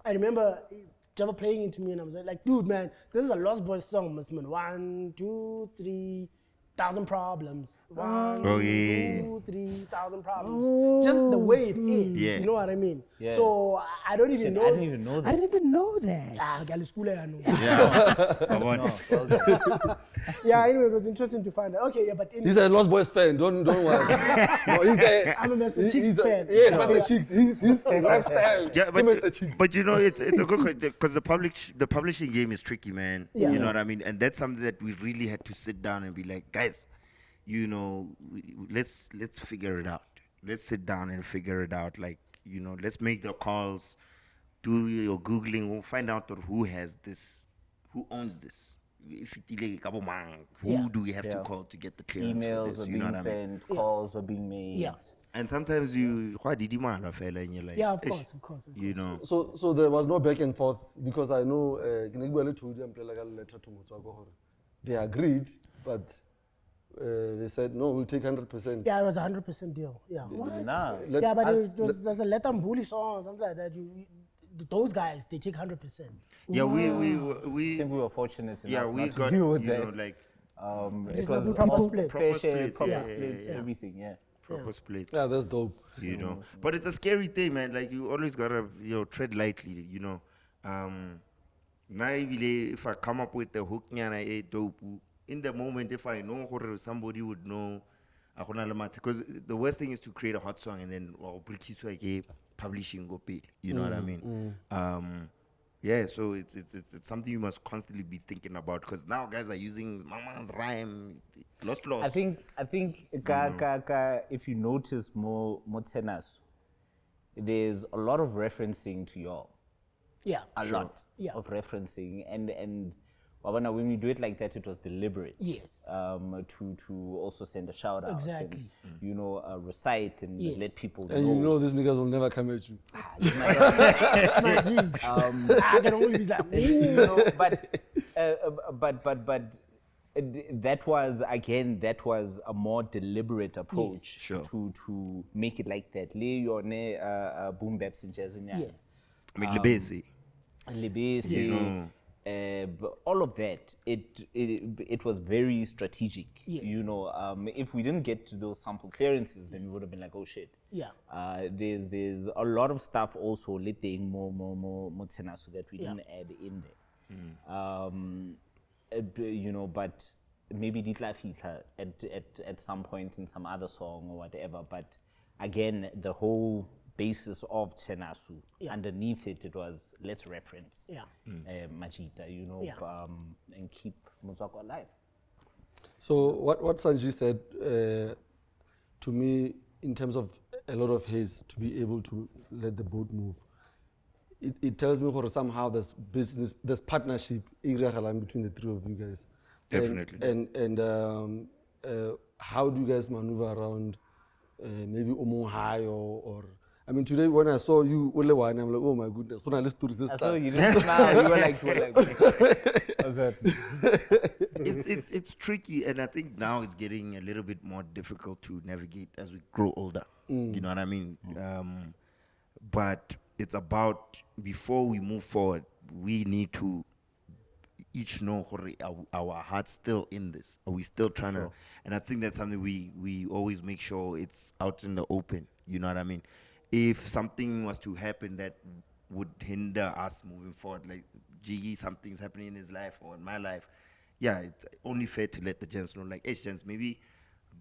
I remember Java playing it to me, and I was like, dude, man, this is a Lost Boys song, man. 1, 2, 3, 1,000 problems. 1, Oh, yeah. 2, 3, 1,000 problems. Just the way it is, Yeah. you know what I mean? Yeah. So I don't even I know. didn't even know I that. didn't even know that. Gali school, I know. Yeah. Come on. Yeah, anyway, it was interesting to find out. Okay, yeah, but He's a Lost Boys fan, don't worry. No, he's a, I'm a Master he's Cheeks a- fan. Yes, Master Cheeks. He's a lifestyle. Yeah, Master Cheeks. but you know, it's a good question because the publishing game is tricky, man. Yeah. You know what I mean? And that's something that we really had to sit down and be like, guys, you know, let's figure it out. Let's sit down and figure it out. Like, you know, let's make the calls, do your Googling, we'll find out who has this, who owns this. If who Yeah. do we have to Yeah. call to get the clearance for Emails this? were You know being what I mean? sent, calls were being made. Yeah. And sometimes you, what did you man, fella, and you're like, Yeah, of "Ish," course, of course. Of you course. know. So there was no back and forth because I know told them letter to Motswako. They agreed, but they said no, we'll take 100%. Yeah, it was a 100% deal. Yeah. What? Nah. Yeah, but it was there's a Let 'em Bully song or something like that. Those guys, they take 100%. Yeah, I we think we were fortunate enough yeah, we not to got, deal with you that. know, like It Just was like Proper people- split. proper fair share, splits, proper yeah, splits, yeah, yeah. everything, yeah. proper splits. Yeah, that's dope. You know, but it's a scary thing, man. Like you always gotta, tread lightly. You know, now if I come up with the hook, dope. In the moment, if I know or somebody would know, because the worst thing is to create a hot song and then publishing go pay. You know what I mean? Yeah, so it's something you must constantly be thinking about because now guys are using mama's rhyme, lost. I think if you notice more Tshenasu, there's a lot of referencing to y'all. Yeah. A lot Yeah. of referencing and Wabana, when we do it like that, it was deliberate. Yes. To also send a shout out. Exactly. And, recite and Yes. let people And know. you know these niggas will never come at you. My G's. I can only be like, that was a more deliberate approach Sure. to make it like that. Lay your boom baps and jazz and yes. Make the basic. Lebesi, You know. but all of that, it was very strategic. Yes. If we didn't get to those sample clearances, then we would have been like, oh shit. Yeah. There's a lot of stuff also letting more Tshenasu that we didn't add in there. But maybe Ditla Fitla at some point in some other song or whatever. But again, the whole basis of Tshenasu, underneath it was let's reference Majita, and keep Motswako alive. So what Sanji said to me in terms of a lot of haze to be able to let the boat move, it tells me for somehow there's partnership between the three of you guys. Definitely. And how do you guys maneuver around maybe Omong High or I mean, today when I saw you, I'm like, oh my goodness, when I listen to this So stuff. you didn't smile, you were like, what's that? It's tricky, and I think now it's getting a little bit more difficult to navigate as we grow older. You know what I mean? But it's about, before we move forward, we need to each know our heart's still in this. Are we still trying to? And I think that's something we always make sure it's out in the open. You know what I mean? If something was to happen that would hinder us moving forward, like Jiggy, something's happening in his life or in my life, yeah, it's only fair to let the gents know, like, hey, gents, maybe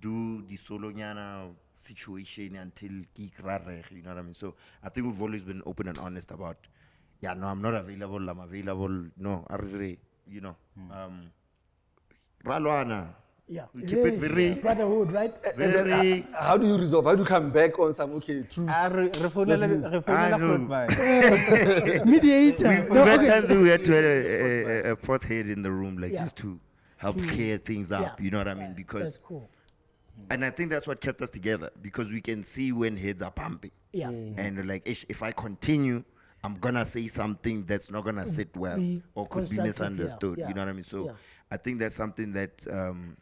do the solo nyana situation until geek rare, you know what I mean? So I think we've always been open and honest about, yeah, no, I'm not available, I'm available, no, Ralwana. Yeah. We keep it very, Brotherhood, right? very. How do you resolve? How do you come back on some truth? Mediator. We've No, had okay. times we had to have a fourth head in the room, like Yeah. just to help clear things up. Yeah. You know what I mean? That's Because, cool. and I think that's what kept us together, because we can see when heads are pumping. Yeah. And like, if I continue, I'm gonna say something that's not gonna sit well Be or could be constructive, misunderstood. yeah, You know what I mean? So yeah. I think that's something that's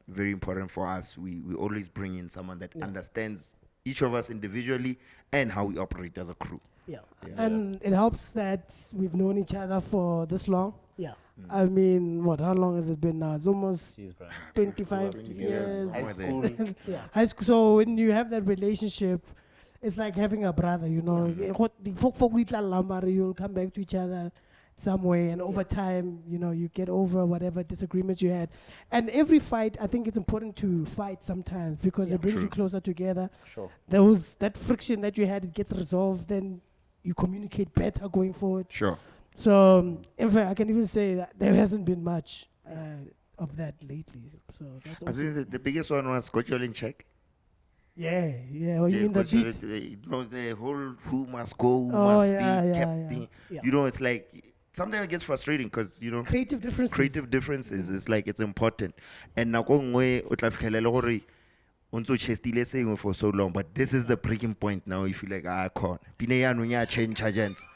very important for us. We always bring in someone that understands each of us individually and how we operate as a crew. Yeah. And it helps that we've known each other for this long. Yeah. I mean, how long has it been now? It's almost Jeez, bro. 25 years. High More school. than- Yeah. High school. So when you have that relationship, it's like having a brother, you know. You'll come back to each other some way, and over time, you get over whatever disagreements you had. And every fight, I think it's important to fight sometimes, because it brings you closer together. Sure. That friction that you had, it gets resolved, then you communicate better going forward. Sure. So, in fact, I can even say that there hasn't been much of that lately. So that's I also, think the biggest one was got you all in check. yeah. Oh, you mean the Coach Yoli, beat? the whole who must go, who Oh, must yeah, be yeah, captain. yeah. It's like sometimes it gets frustrating because Creative differences. creative differences is like it's important. And now going away, unso chestile saying for so long, but this is the breaking point now. You feel like con pine ya no nya change agents.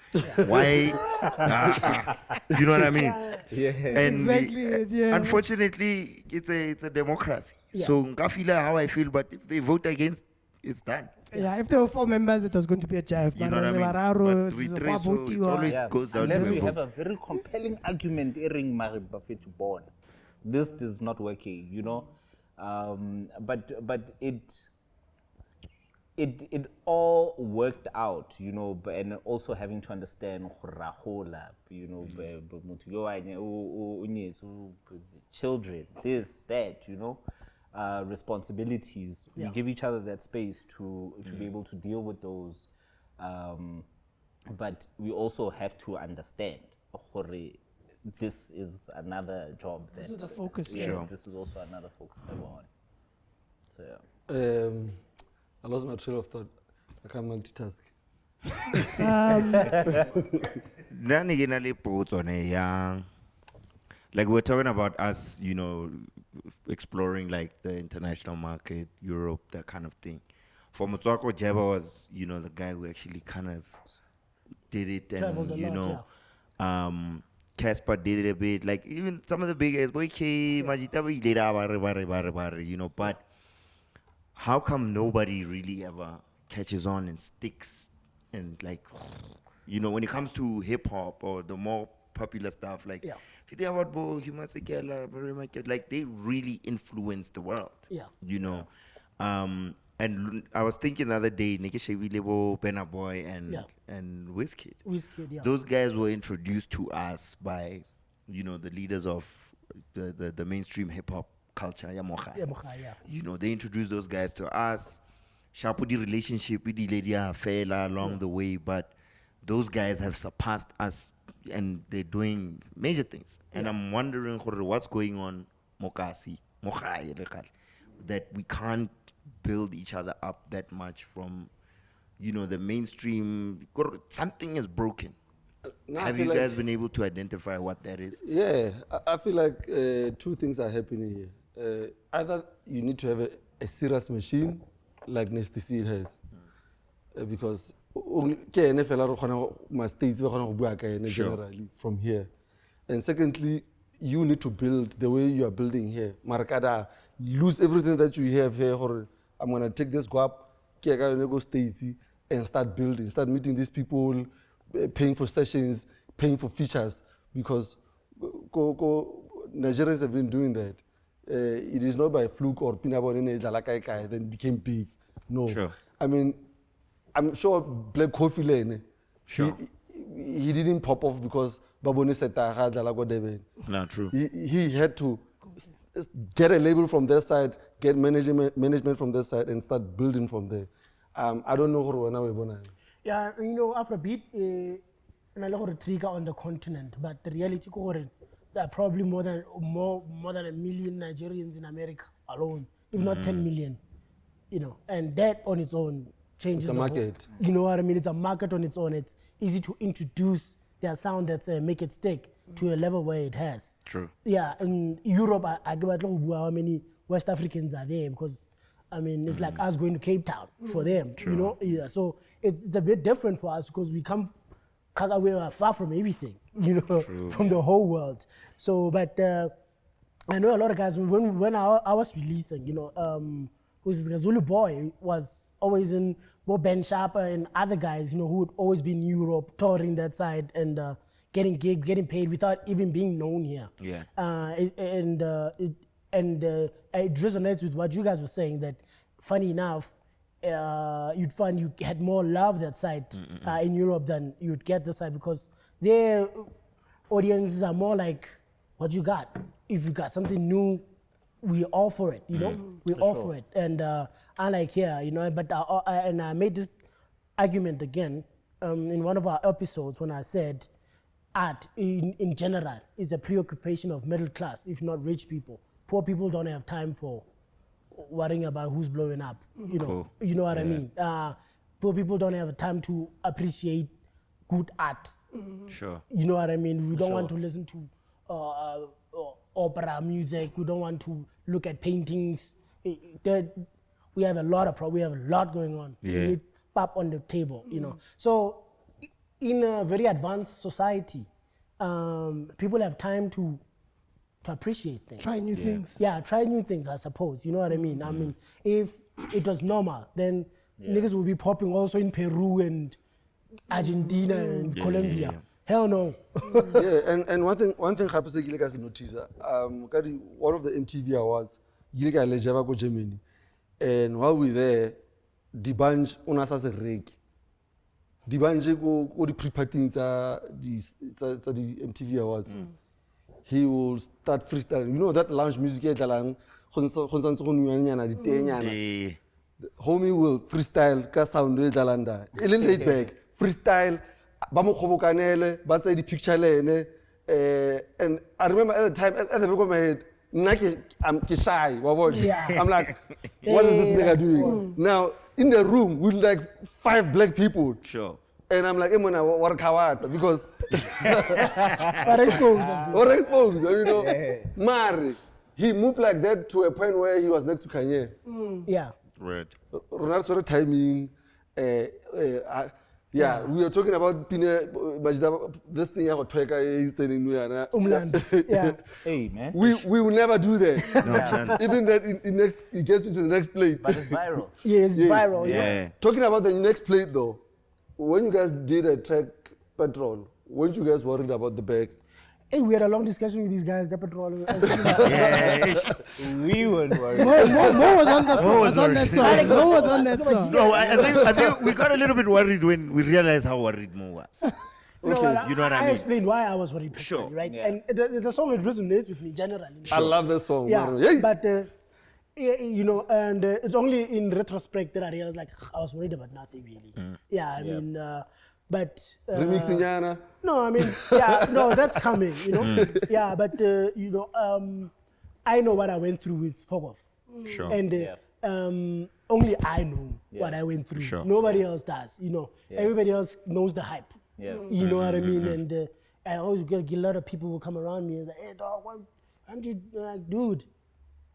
Why? You know what I mean? Yeah. And Exactly it, yeah. unfortunately, it's a democracy. So I feel how I feel, but if they vote against, it's done. Yeah, if there were 4 members, it was going to be a jive. You know what I mean? But we three, so it always goes down Unless to we the have vote. a very compelling argument in Marib Buffet born. This is not working, you know. But it all worked out, you know, and also having to understand you know, children, this, that, you know, responsibilities. We give each other that space to be able to deal with those. But we also have to understand this is another job. This is the focus. Yeah, Sure. this is also another focus that we're on. So yeah. I lost my trail of thought. I can't multitask. Like we're talking about us, you know, exploring like the international market, Europe, that kind of thing. For Motswako, Jeba was, you know, the guy who actually kind of did it, Traveled and a you lot, know, Casper did it a bit. Like even some of the big guys, boy, you know. But how come nobody really ever catches on and sticks and like, you know, when it comes to hip hop or the more popular stuff, like if you think about Bo, like they really influence the world. You know. And I was thinking the other day, Benna Boy and Wizkid. Those guys were introduced to us by, you know, the leaders of the mainstream hip hop culture, You know, they introduced those guys to us. Shapudi relationship with Dinaledi fell along the way, but those guys have surpassed us and they're doing major things. And I'm wondering what's going on, that we can't build each other up that much from, you know, the mainstream. Something is broken. Have you guys been able to identify what that is? Yeah, I feel like 2 things are happening here. Either you need to have a serious machine like Nasty C has, because my states generally from here. And secondly, you need to build the way you are building here. Marakada, lose everything that you have here. Or I'm gonna take this go states and start building, start meeting these people, paying for sessions, paying for features, because Nigerians have been doing that. It is not by fluke or then it became big. No. Sure. I mean, I'm sure Black Coffee Lane, he didn't pop off because Baboni Seta. Not true. He had to get a label from their side, get management from their side, and start building from there. I don't know who. Yeah, you know, Afrobeat, and I love to trigger on the continent, but the reality is there are probably more than 1 million Nigerians in America alone, if not 10 million, you know, and that on its own changes It's a the market. You know what I mean? It's a market on its own. It's easy to introduce their sound that's make it stick to a level where it has. True. Yeah, in Europe, I don't know how many West Africans are there, because I mean, it's like us going to Cape Town for them, you know? Yeah, so it's a bit different for us because we we are far from everything, you know, from the whole world. So, but I know a lot of guys, when I was releasing, you know, who's a Zulu boy was always in Ben Sharper and other guys, you know, who would always be in Europe, touring that side and getting gigs, getting paid without even being known here. Yeah. It resonates with what you guys were saying, that funny enough, you'd find you had more love that side in Europe than you'd get this side, because their audiences are more like, what you got? If you got something new, we all for it, you know? We all for it. And unlike here, you know, but I made this argument again in one of our episodes when I said art in general is a preoccupation of middle class, if not rich people. Poor people don't have time for worrying about who's blowing up, you know. You know what I mean? Poor people don't have time to appreciate good art. Sure. You know what I mean? We don't want to listen to opera music. We don't want to look at paintings. we have a lot going on. Yeah. We need pap on the table, you know. So in a very advanced society, people have time to appreciate things. Try new things. Yeah, try new things, I suppose. You know what I mean? I mean, if it was normal, then niggas will be popping also in Peru and Argentina and Colombia. Hell no. Yeah, and one thing happens like as notice. One of the MTV awards, you go Germany, and while we there, the bunch unas as a reg. The bunch go the pre-party the MTV awards. He will start freestyling. You know that lounge music the homie will freestyle ka sound e dalanda. A little laid back, freestyle. Ba mo khobokanele, ba tsa di picture lene. And I remember at the time, at the back of my head, I'm shy. I'm like, what is this nigga doing? Now in the room with like 5 black people. Sure. And I'm like, Emona, what kawata? Because Or exposed, you know. Mari, he moved like that to a point where he was next to Kanye. Yeah. Right. Ronaldo sort of timing. We were talking about this thing about Tweka is telling me. Yeah. Hey, man. We will never do that. No chance. Even that it gets into the next plate. But it's viral. Yes, Yes. viral. Yeah. Talking about the next plate though, when you guys did a track Petrol, weren't you guys worried about the bag? Hey, we had a long discussion with these guys, the petrol. Yeah. We weren't worried. Mo was on that song. Mo was on that song. No, I think we got a little bit worried when we realized how worried Mo was. No, You know what I mean? explained why I was worried personally, Sure. right? Yeah. And the song, it resonates with me generally. I love this song. Yeah, man. Yay. but you know, and it's only in retrospect that I realized like I was worried about nothing really. Yeah, I mean, but Remixing Yana. no, I mean, yeah, no, that's coming, you know. Yeah, but you know, I know what I went through with Fogov, Sure. and only I know what I went through. Sure. Nobody else does, you know. Everybody else knows the hype. Yeah. You know what I mean? And I always get a lot of people who come around me and like, hey dog, why aren't you like, dude?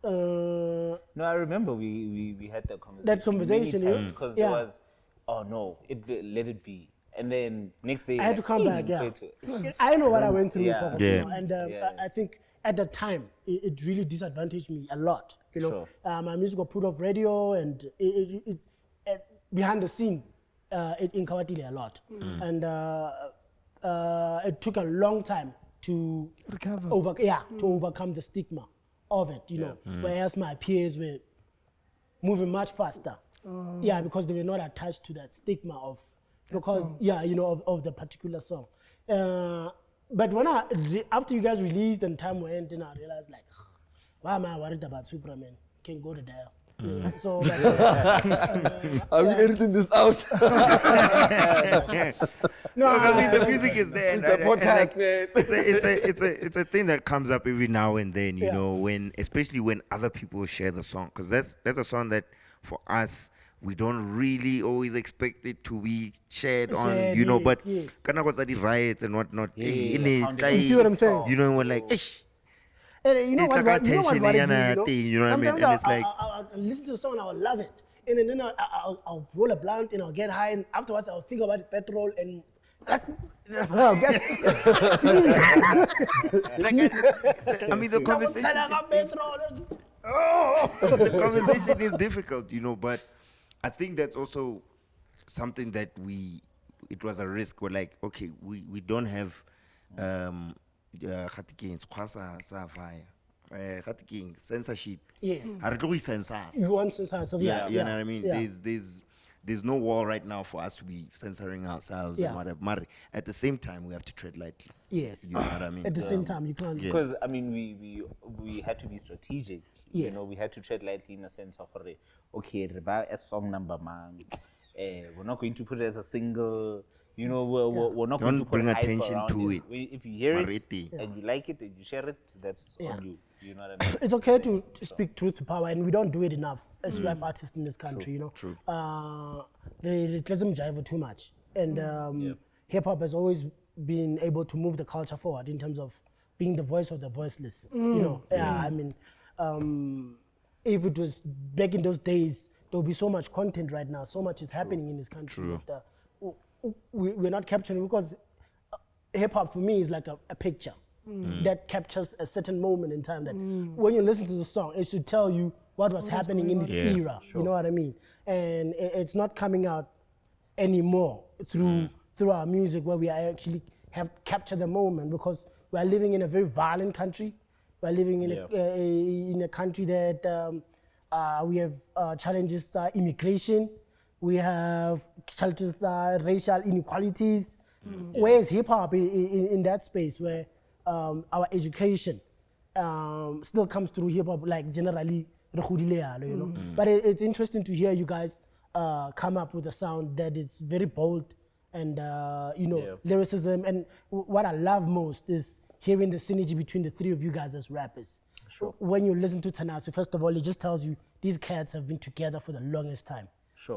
No, I remember we had that conversation. That conversation, yeah. Because Yeah. there was, oh no, let it be. And then next day, I had to come back, yeah. wait to- I know what I went through Yeah. with Fogov, Yeah. you know, and I think at the time it really disadvantaged me a lot. You know, my music got put off radio, and it behind the scene, it Nkawatile a lot, and it took a long time to Recover. to overcome the stigma of it. You know, whereas my peers were moving much faster. Yeah, because they were not attached to that stigma of song. you know, of the particular song. But when after you guys released and time went, then I realized like, why am I worried about Superman? Can go to dial. Yeah, so Are we editing this out? no, I mean, the music is there. It's a podcast, man. It's a thing that comes up every now and then, you Yeah. know, especially when other people share the song, because that's a song that for us we don't really always expect it to be shared on, Shared, you know, yes, but yes. kind of was the riots and whatnot. Yeah, You see what I'm saying? You know, we're like, ish. And you know It's what? like You know what attention, worried yeah, me, nah, thing, you know what I mean? Sometimes And it's like- I'll listen to the song and I'll love it, and then I'll roll a blunt and I'll get high, and afterwards I'll think about the petrol and. I'll get I mean, the conversation. The conversation is difficult, you know, but I think that's also something that it was a risk. We're like, okay, we don't have censorship. Yes. Censor. You want censor, Yeah, you know what I mean? Yeah. There's no wall right now for us to be censoring ourselves Yeah. and whatever. But at the same time, we have to tread lightly. Yes. You know what I mean? At the same time, you can't. Yeah. Because I mean, we had to be strategic. You Yes. know, we had to tread lightly in a sense of, okay, a song number, man. We're not going to put it as a single. You know, we're not going Don't to put bring hype attention around to it. it. If you hear it Mariti. and you like it and you share it, that's Yeah. on you. You know what I mean? It's okay to speak truth to power, and we don't do it enough as rap artists in this country. You know, True. It doesn't jive too much, and hip hop has always been able to move the culture forward in terms of being the voice of the voiceless. You know, I mean, if it was back in those days there'll be so much content right now. So much is happening in this country. That, we're not capturing, because hip hop for me is like a picture that captures a certain moment in time. That when you listen to the song, it should tell you what was happening in this era. You know what I mean? And it's not coming out anymore through our music, where we actually have captured the moment, because we are living in a very violent country. We are living in a country that we have challenges, immigration. We have challenges, racial inequalities. Where's hip hop in that space, where our education still comes through hip hop, like generally, you know. But it's interesting to hear you guys come up with a sound that is very bold and lyricism. And what I love most is hearing the synergy between the three of you guys as rappers. Sure. When you listen to Tshenasu, first of all, it just tells you these cats have been together for the longest time.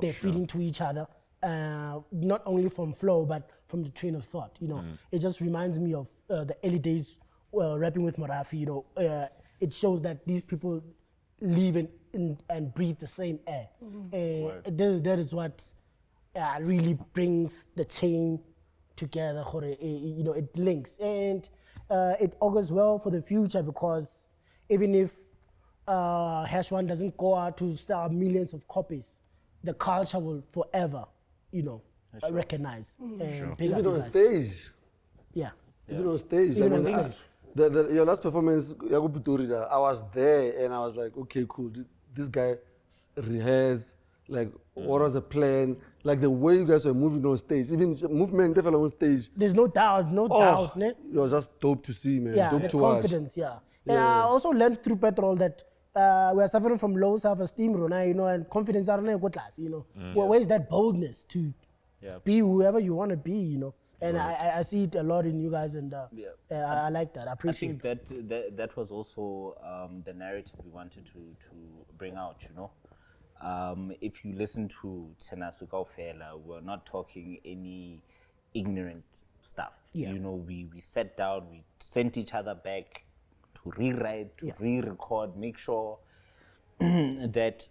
They feed into each other, not only from flow, but from the train of thought. You know, it just reminds me of the early days rapping with Marafi. You know, it shows that these people live and breathe the same air. That is what really brings the chain together. You know, it links, and it augurs well for the future, because even if HashOne doesn't go out to sell millions of copies, the culture will forever, you know, recognize. And pick up Even you on guys. stage. Yeah. Even on stage. Even I on mean, stage. your last performance, Yago Pitorida, I was there and I was like, okay, cool. This guy rehearsed, like, what was the plan? Like the way you guys were moving on stage, even movement definitely on stage. There's no doubt, ne? It was just dope to see, man. Yeah, Dope the to watch. confidence, yeah. And I also learned through petrol that we are suffering from low self-esteem, you know, and confidence are not good class, you know. Well, where's that boldness to be whoever you want to be, you know? And I see it a lot in you guys, and I like that. I appreciate it. I think that was also the narrative we wanted to bring out, you know. If you listen to Tshenasu Kaofela, we're not talking any ignorant stuff. Yeah. You know, we sat down, we sent each other back to rewrite, to re-record, make sure that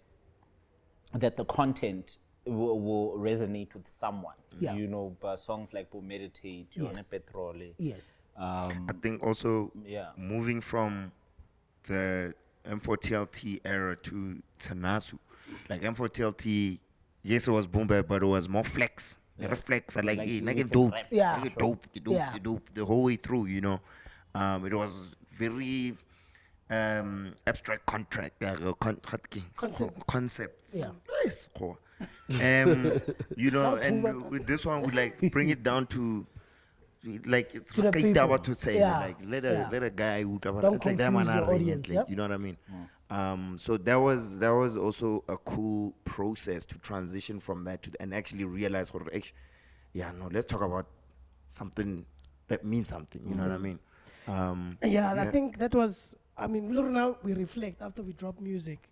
the content will resonate with someone. Yeah. You know, but songs like Meditate, Yone Petrol. Yes. I think also moving from the M4TLT era to Tshenasu, like M4TLT, yes, it was boom bap, but it was more flex. Flex, I like it, like dope, dope the whole way through, you know. It was very abstract concepts. Yeah. Nice, cool. You know, and with this one, we like bring it down to like it's To the skate people. about to say like let a guy who Don't confuse your audience, like, you know what I mean. So that was also a cool process to transition from that to and actually realize let's talk about something that means something, you know what I mean. I think that was, I mean, look now we reflect after we drop music.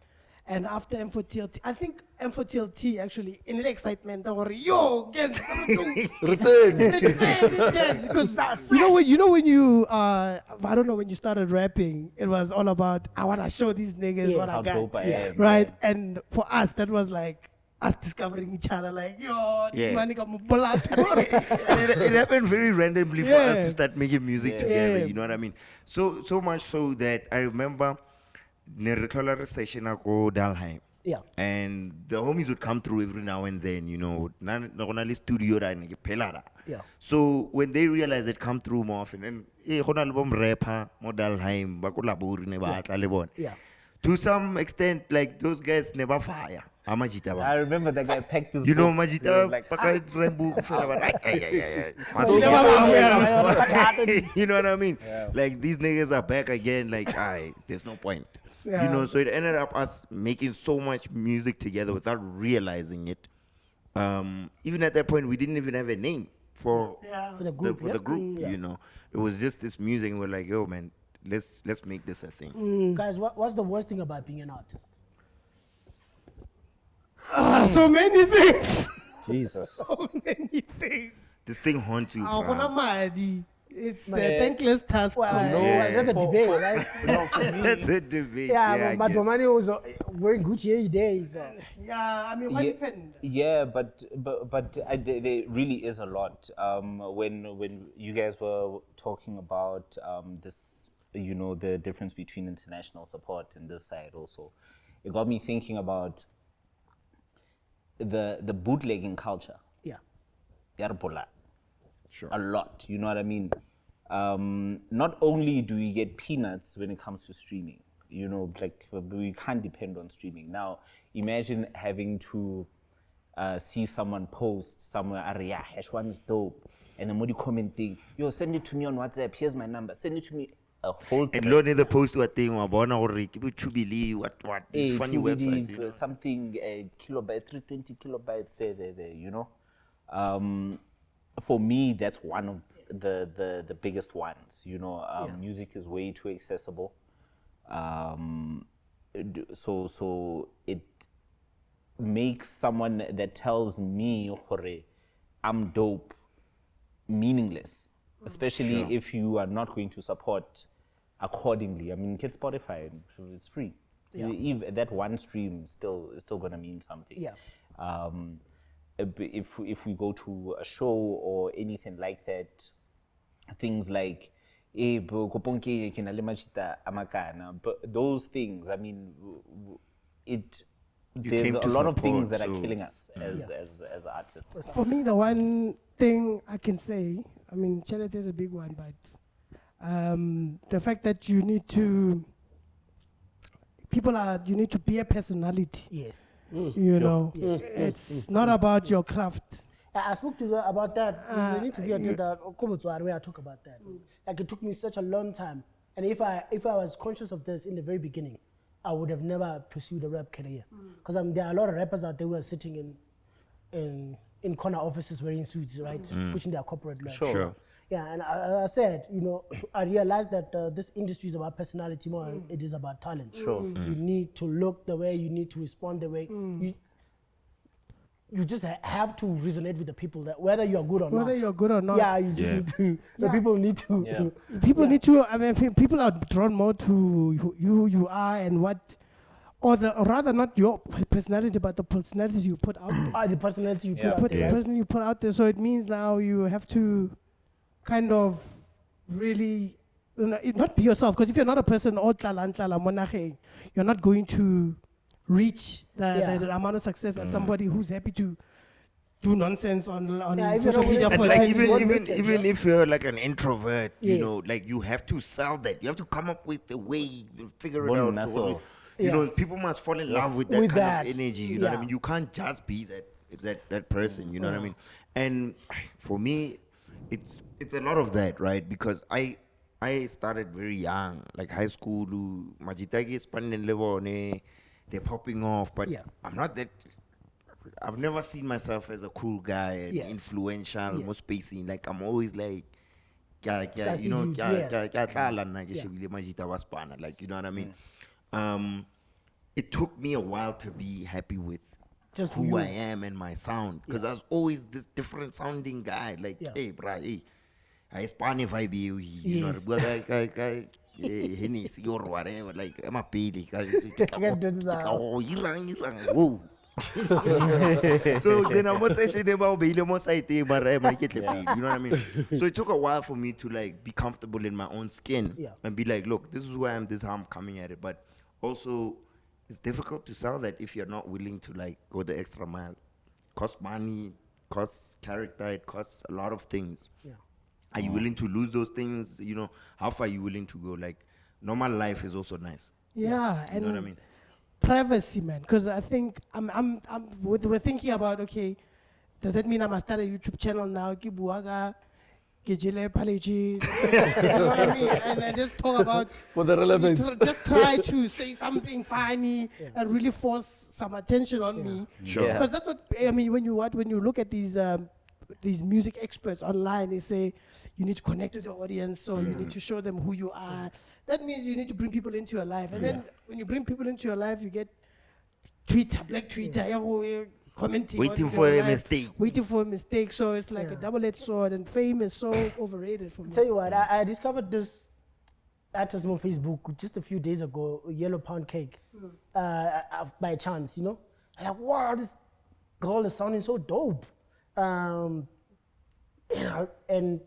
And after M4TLT, I think M4TLT actually, in the excitement, they were, yo, get because you know when you I don't know, when you started rapping, it was all about, I want to show these niggas what I How got, dope I am, right? man. And for us, that was like us discovering each other, like, yo, this man got It happened very randomly for us to start making music together, Yeah. you know what I mean. So much so that I remember Nerethola session I go Dalheim. Yeah. And the homies would come through every now and then, you know, studio Yeah. so when they realized they'd come through more often, and album rapper, more Dalheim, Yeah. to some extent, like those guys never fire. I remember that guy packed his You know, books, Majita, like, you know what I mean? Like these niggas are back again. Like, there's no point. You know, so it ended up us making so much music together without realizing it. Even at that point, we didn't even have a name for the group. the group. You know, it was just this music. And we're like, yo, man, let's make this a thing. Guys, what's the worst thing about being an artist? so many things. Jesus. So many things. This thing haunts you. bruh. It's a thankless task. Well, for- that's a debate, right? No, for me, That's a debate. Yeah, but I guess. Domani was wearing Gucci every day. So. yeah, I mean, what depend? Yeah, but there really is a lot. When you guys were talking about this, the difference between international support and this side also, it got me thinking about the bootlegging culture. Yeah. Yarbola. Sure. A lot, you know what I mean? Not only do we get peanuts when it comes to streaming, like we can't depend on streaming. Now, imagine having to see someone post somewhere, yeah, HashOne is dope. And then somebody commenting, yo, send it to me on WhatsApp, here's my number, send it to me. A whole And lo ne the post what thing wabona gore ke bochubili what these funny websites. Something kilobyte, 320 kilobytes there. For me, that's one of the biggest ones. Music is way too accessible. So it makes someone that tells me I'm dope meaningless, especially if you are not going to support accordingly. I mean, get Spotify, it's free. Yeah. Even that one stream is still gonna mean something. Yeah. If we go to a show or anything like that, things like but those things, I mean, there's came a to lot of things support, that are so- killing us as artists. For me, the one thing I can say, I mean, charity is a big one, but the fact that you need to be a personality. Yes. It's not about your craft. I spoke to them about that. They need to be into that where I talk about that. Like it took me such a long time, and if I was conscious of this in the very beginning, I would have never pursued a rap career. Because there are a lot of rappers out there who are sitting in corner offices wearing suits, right, pushing their corporate life. Sure. Yeah, and I said, I realized that this industry is about personality more than it is about talent. Sure. You need to look the way, you need to respond the way. You just have to resonate with the people, that whether you are good or not. Whether you're good or not. Yeah, you just need to. The people need to. Yeah. People need to, I mean, people are drawn more to who you are and what, or rather not your personality, but the personalities you put out there. The personality you Yeah. put out The there. person you put out there. So it means now you have to kind of really not be yourself. Because if you're not a person, you're not going to reach the amount of success as somebody who's happy to do nonsense on if you're social not media willing for to And like It's attention. what even make it, even if you're like an introvert, Yes. like you have to sell that. You have to come up with the way, figure it Bon out. naso. Yes. People must fall in love with that With kind that. of energy. You know what I Yeah. mean? You can't just be that person. You know what I mean? And for me, it's a lot of that, right? Because I started very young, like high school. Majitagi Spanish level, they're popping off, but Yeah. I'm not that. I've never seen myself as a cool guy and Yes. influential, Yes. more spacing. Like I'm always like, That's the dude, yes. like you know what I mean. It took me a while to be happy with Just who you. I am and my sound, because I was always this different sounding guy. Like, Yeah. hey, bro, hey, I Spanish vibe, you Yes. know, Hennessy or whatever. Like, I'm a pili. can do that. Whoa. So then I'm not saying about being more side, but I might get the beat. You know what I mean? So it took a while for me to like be comfortable in my own skin and be like, look, this is who I am, this is how I'm coming at it. But also, it's difficult to sell that if you're not willing to like go the extra mile. Costs money, costs character, it costs a lot of things. Yeah. Are you willing to lose those things? You know, how far are you willing to go? Like, normal life is also nice. Yeah, You and know what I mean? privacy, man. Because I think we're thinking about, okay, does that mean I must start a YouTube channel now? Kibuaga, Kijile Paleji, you know what I mean? And then just talk about For the relevance. just try to say something funny and really force some attention on me. Sure. Yeah. Because that's what I mean. When you look at these music experts online, they say you need to connect with the audience, so you need to show them who you are. That means you need to bring people into your life, and then when you bring people into your life, you get Twitter, Black Twitter, commenting. Waiting on for your a life, mistake. Waiting for a mistake. So it's like a double-edged sword, and fame is so overrated for me. Tell you what, I discovered this artist on Facebook just a few days ago, Yellow Pound Cake, by chance, you know. I'm like, wow, this girl is sounding so dope. And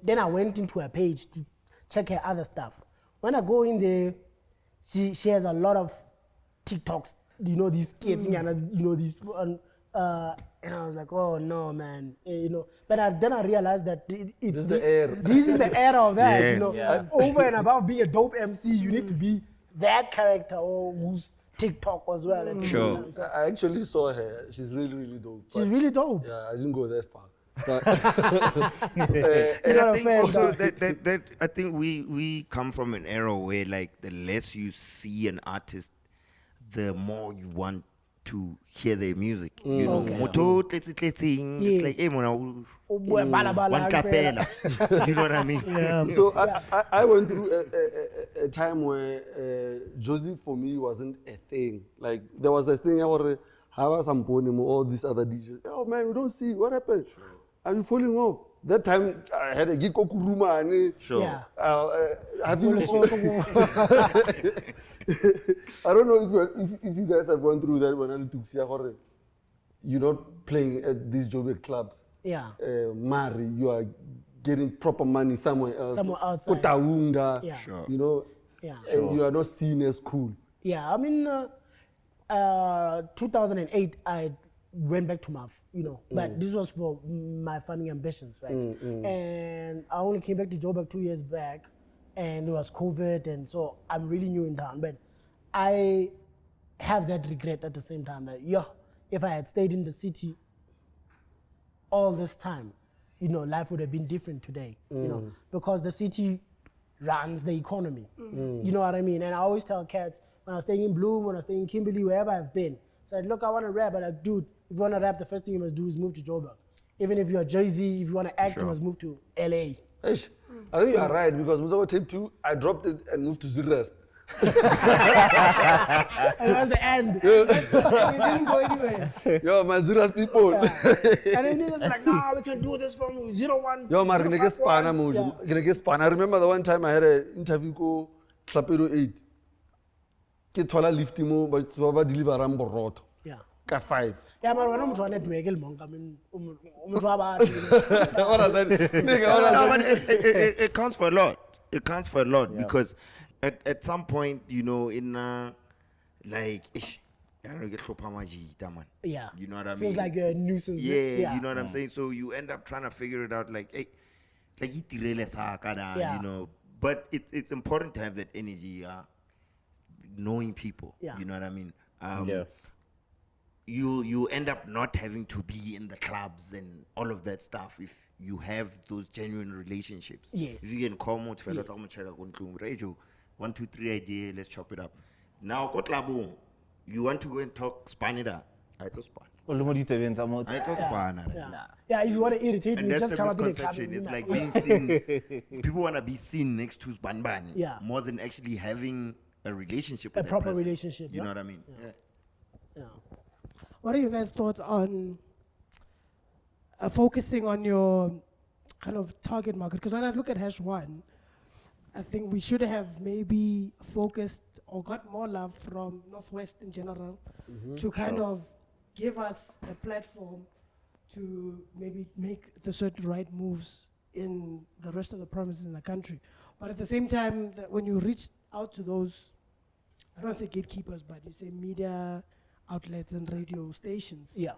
then I went into her page to check her other stuff. When I go in there, she has a lot of TikToks, you know, these kids, you know, these, and I was like, oh no, man, you know. But then I realized that it's is the era. This is the era of that, you know. Yeah. Over and above being a dope MC, you need to be that character or who's TikTok as well. at the Sure. same time. So I actually saw her. She's really, really dope. she's but really dope. yeah, I didn't go that far. But And You're I a think fan, also dog. that I think we come from an era where like the less you see an artist, the more you want to hear their music. You know, moto tletsetleting, it's like, Yes. hey, mona, Bala, bala, one capella. You know what I mean? so I went through a time where Josie for me wasn't a thing. Like there was this thing where how some all these other DJs. Oh man, we don't see what happened. Are you falling off? That time I had a gig Kuruma and Sure. Yeah. have you I don't know if you guys have gone through that when I took Siagore. You're not playing at these Joburg clubs. Yeah. Mari, you are getting proper money somewhere else. Somewhere outside. Kotawunda, Yeah. Sure. you know, Yeah. and you are not seen as cool. Yeah, I mean, 2008, I went back to Mav, you know, but this was for my farming ambitions, right? And I only came back to Joburg 2 years back, and it was COVID, and so I'm really new in town. But I have that regret at the same time that, if I had stayed in the city all this time, you know, life would have been different today, you know, because the city runs the economy. You know what I mean? And I always tell cats, when I was staying in Bloom, when I was staying in Kimberley, wherever I've been, said, look, I want to rap, but like, dude, if you want to rap, the first thing you must do is move to Joburg. Even if you're Jay-Z, if you want to act, you must move to LA. Eish, I think you are right because Motswako Tape 2, I dropped it and moved to Zirest. And that was the end. It didn't go anywhere. Yo, my Zirest people. And then niggas like, nah, we can do this from 01. Yo, Mark, gonna get 051. spana, mojo. Gonna get spana. I remember the one time I had an interview ko Tlapero 8. Ke thola lift mo, but ba deliver rambo rot. Yeah. Ka 5. Yeah, but when I'm trying to network, I mean, What does that? Nigga, what does No, that? but it counts for a lot. It counts for a lot because at some point, you know, in like, I don't get man. Yeah. You know what I mean? Feels like a nuisance. Yeah, you know what I'm saying? So you end up trying to figure it out like, hey, like Yeah. you know. But it's important to have that energy, knowing people. Yeah. You know what I mean? Yeah. You end up not having to be in the clubs and all of that stuff if you have those genuine relationships. Yes. If you can call Mots, Yes. 1, 2, 3 idea, let's chop it up. Now, you want to go and talk Spanida. I to span. I to span. Yeah, if you want to irritate And me, that's just the come up to the misconception. club. It's like being seen. People want to be seen next to Spanbani Yeah. more than actually having a relationship A with that proper person. relationship, You yeah. know what I mean? Yeah. What are you guys' thoughts on focusing on your kind of target market? Because when I look at HashOne, I think we should have maybe focused or got more love from Northwest in general to kind of give us the platform to maybe make the certain right moves in the rest of the provinces in the country. But at the same time, when you reach out to those, I don't want to say gatekeepers, but you say media outlets and radio stations, Yeah.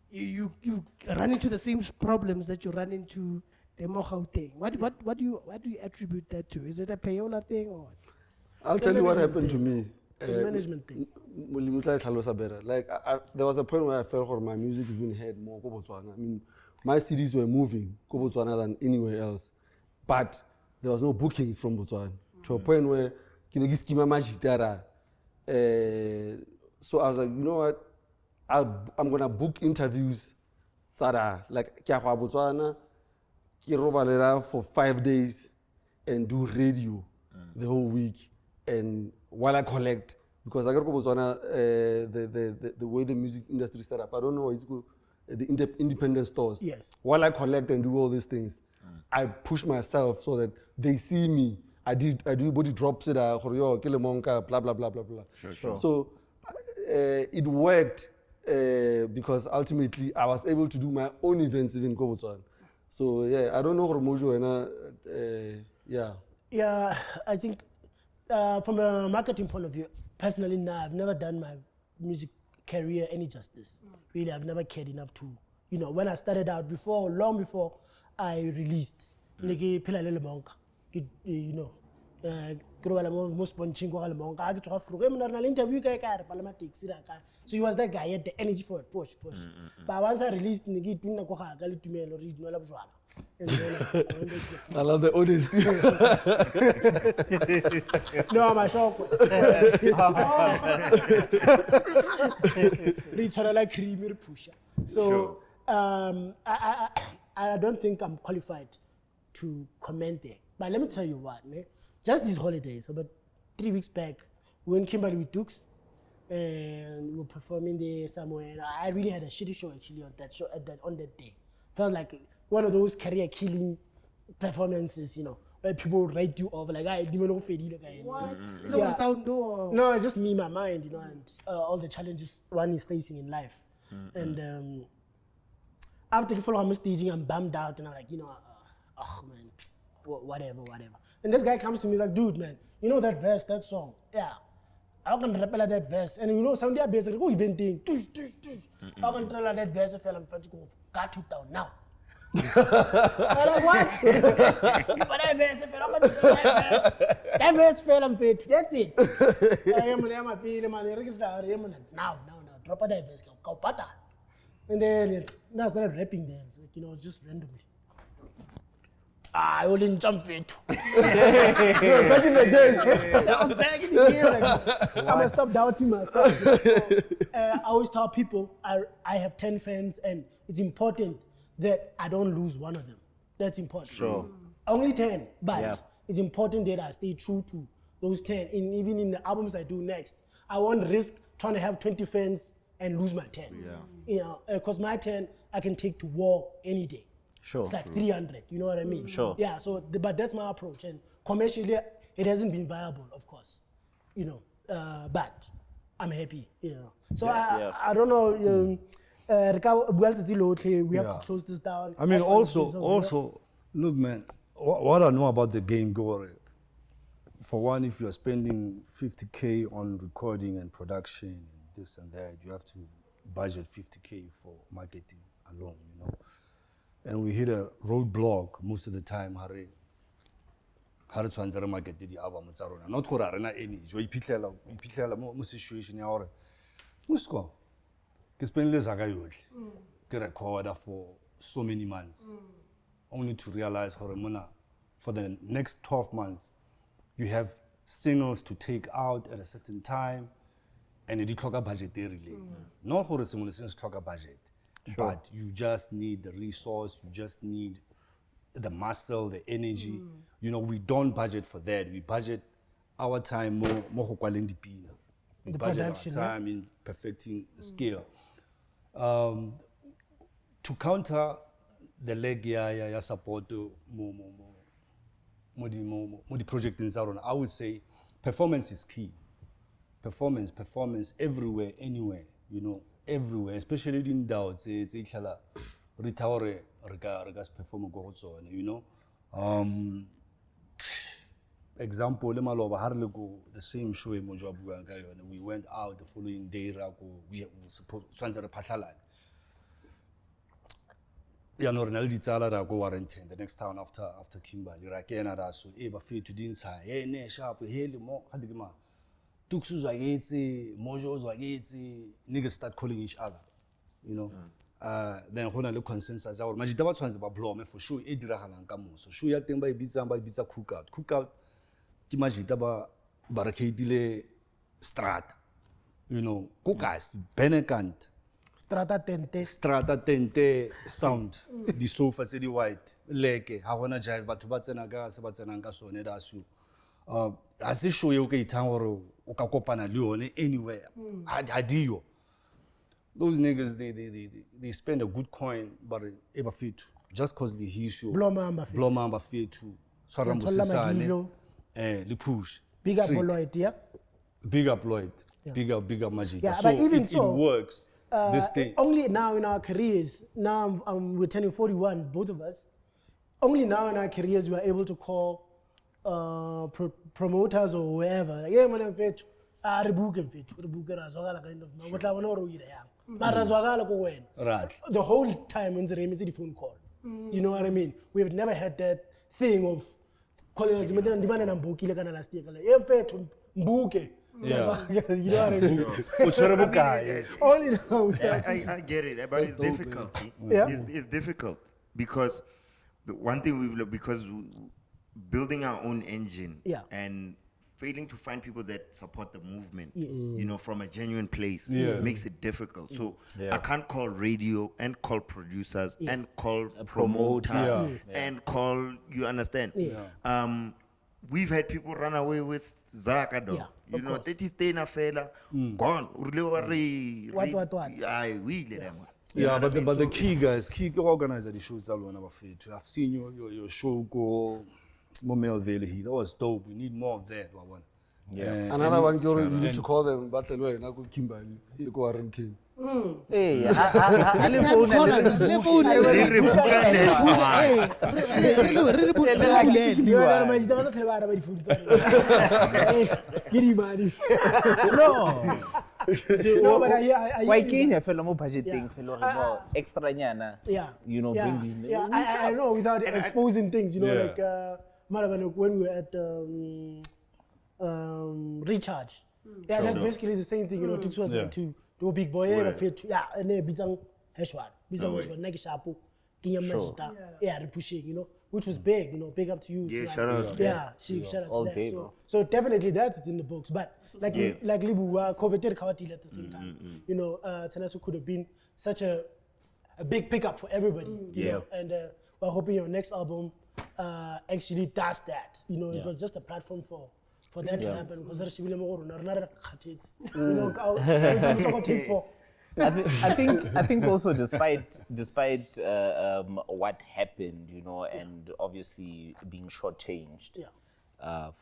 you run into the same problems that you run into the Gauteng. What do you attribute that to? Is it a payola thing or what? I'll It's a tell you what management happened to thing. me. It's a management thing. Like, there was a point where I felt like my music is being heard more. I mean, my CDs were moving Botswana than anywhere else. But there was no bookings from Botswana. To a point where, so I was like, you know what? I'm going to book interviews like Botswana, for 5 days and do radio the whole week. And while I collect, because I got to Botswana, the way the music industry set up, I don't know, it's good. the independent stores. Yes. While I collect and do all these things, I push myself so that they see me. I do body drops it, Lemonka, blah blah blah blah blah. Sure. So it worked because ultimately I was able to do my own events even go Botswana. So yeah, I don't know Mojo and yeah. Yeah, I think from a marketing point of view, personally, nah, I've never done my music career any justice. Really, I've never cared enough to, when I started out long before I released, Lemonka, so he was that guy, had the energy for it, push. But once I released, and then I love the honesty. no, my shop. Reach like creamy pusher. So I don't think I'm qualified to comment there. But let me tell you what, man. Just these holidays, about 3 weeks back, we went Kimberley with Dukes, and we were performing there somewhere. And I really had a shitty show actually on that day. Felt like one of those career-killing performances, where people write you off like, I didn't know What? Yeah. No. No, it's just me, my mind, and all the challenges one is facing in life. And after I'm staging, I'm bummed out, and I'm like, oh man, whatever. And this guy comes to me, he's like, dude, man, that verse, that song, yeah, I can rappel that verse, and sound there basically, go eventing, I can tell that verse, fell, I'm trying to go, got you down now. I'm like, what? But that verse fell, I'm going to that verse fell, I'm fit, that's it. Now, drop that verse, go pata. And then I started rapping there, just randomly. I only jump it. Back in the day. I was back in the day. Like, I'm gonna stop doubting myself. So, I always tell people I have 10 fans, and it's important that I don't lose one of them. That's important. Sure. Only 10, but it's important that I stay true to those 10. Even in the albums I do next, I won't risk trying to have 20 fans and lose my 10. Because my 10 I can take to war any day. Sure. It's like 300, you know what I mean? Sure. Yeah, but that's my approach. And commercially, it hasn't been viable, of course. But I'm happy, So I don't know, we have to close this down. I mean, HashOne also, look, man, what I know about the game, Gore, for one, if you're spending 50K on recording and production and this and that, you have to budget 50K for marketing alone, And we hit a roadblock most of the time, Harry tshwanetse market the album tsa rona. Not gore arena any, jo iphitlhela mo situation ya gore Motswako ke spendile saka yotlhe ke recorder for so many months, only to realize gore mona for the next 12 months you have singles to take out at a certain time, and it tlhoka budget e rileng. Not gore sengwe le sengwe se tlhoka budget. Sure. But you just need the resource, you just need the muscle, the energy. We don't budget for that. We budget our time more go kwaleng dipina. We budget our time in perfecting the skill. To counter the leg ya support mo di project in Zaron, I would say performance is key. Performance everywhere, anywhere, everywhere, especially in doubts, it's retire regas perform go tsone, example le maloba ha re go the same show mo jwa buang ka yone, we went out the following day we supposed tshwantse re phatlhalane re na le ditsala ra go Warrenton the next town after Kimberley ra kena ra so ba fit to dintsha ne sharp hele mo ga di ma Tuksu zwagetse Mojo zwagetse, niggas start calling each other, then hona le consensus ya gore majita ba tshwantse ba blome for sure e diragalang ka moso show ya teng ba e bitsa cookout ke majita ba rekadile strata, go guys Benekant strata tente sound di sofa tse di white leke ha gona jive batho ba tsena ka se ba tsenang ka sone da su a se show yo ke ithang gore o ka kopana le yone anywhere ha diyo those niggas, they spend a good coin, but ever fit just cause the issue. Blow mamba fit to Sarambo Sisane, the push. Big up Lloyd, yeah. Big up Lloyd, bigger magic. Yeah, so but even it works. This thing. Only now in our careers, now we're turning 41, both of us. Only now in our careers we are able to call promoters or whoever. Like, yeah, man, I'm fit. The whole time when the phone call, you know what I mean? We've never had that thing of calling like last year. You know what I mean? Only now. I get it, but it's difficult. It's difficult because the one thing because building our own engine and failing to find people that support the movement, you know, from a genuine place, makes it difficult. So I can't call radio and call producers and call promoters and call, you understand? We've had people run away with Zaka, you know, that is Tena fella, gone. Yeah, but the key guys, key organizer the shows alone about fit. I've seen your show go Momel Valley. That was dope. We need more of that. Another one, you need to call them Battle Way, not Kimberley, the quarantine. Hey, No, but why can't you feel more budgeting, extra nyana? You know, bring these. I know without exposing things, you know, like when we were at Recharge. Yeah, that's basically the same thing, you know. Tux was like to do a big boy, and then bizang HashOne, Nike Shapu, pushing, you know, which was big, you know, big up to you. Yeah, shout out. Yeah, shout out to that. So definitely that's in the books, but like Libu, coveted Kawati at the same time. You know, Tshenasu could have been such a big pickup for everybody. You know, and we're hoping your next album actually does that. You know, it was just a platform for that to happen. Because I think also despite what happened, you know, and obviously being shortchanged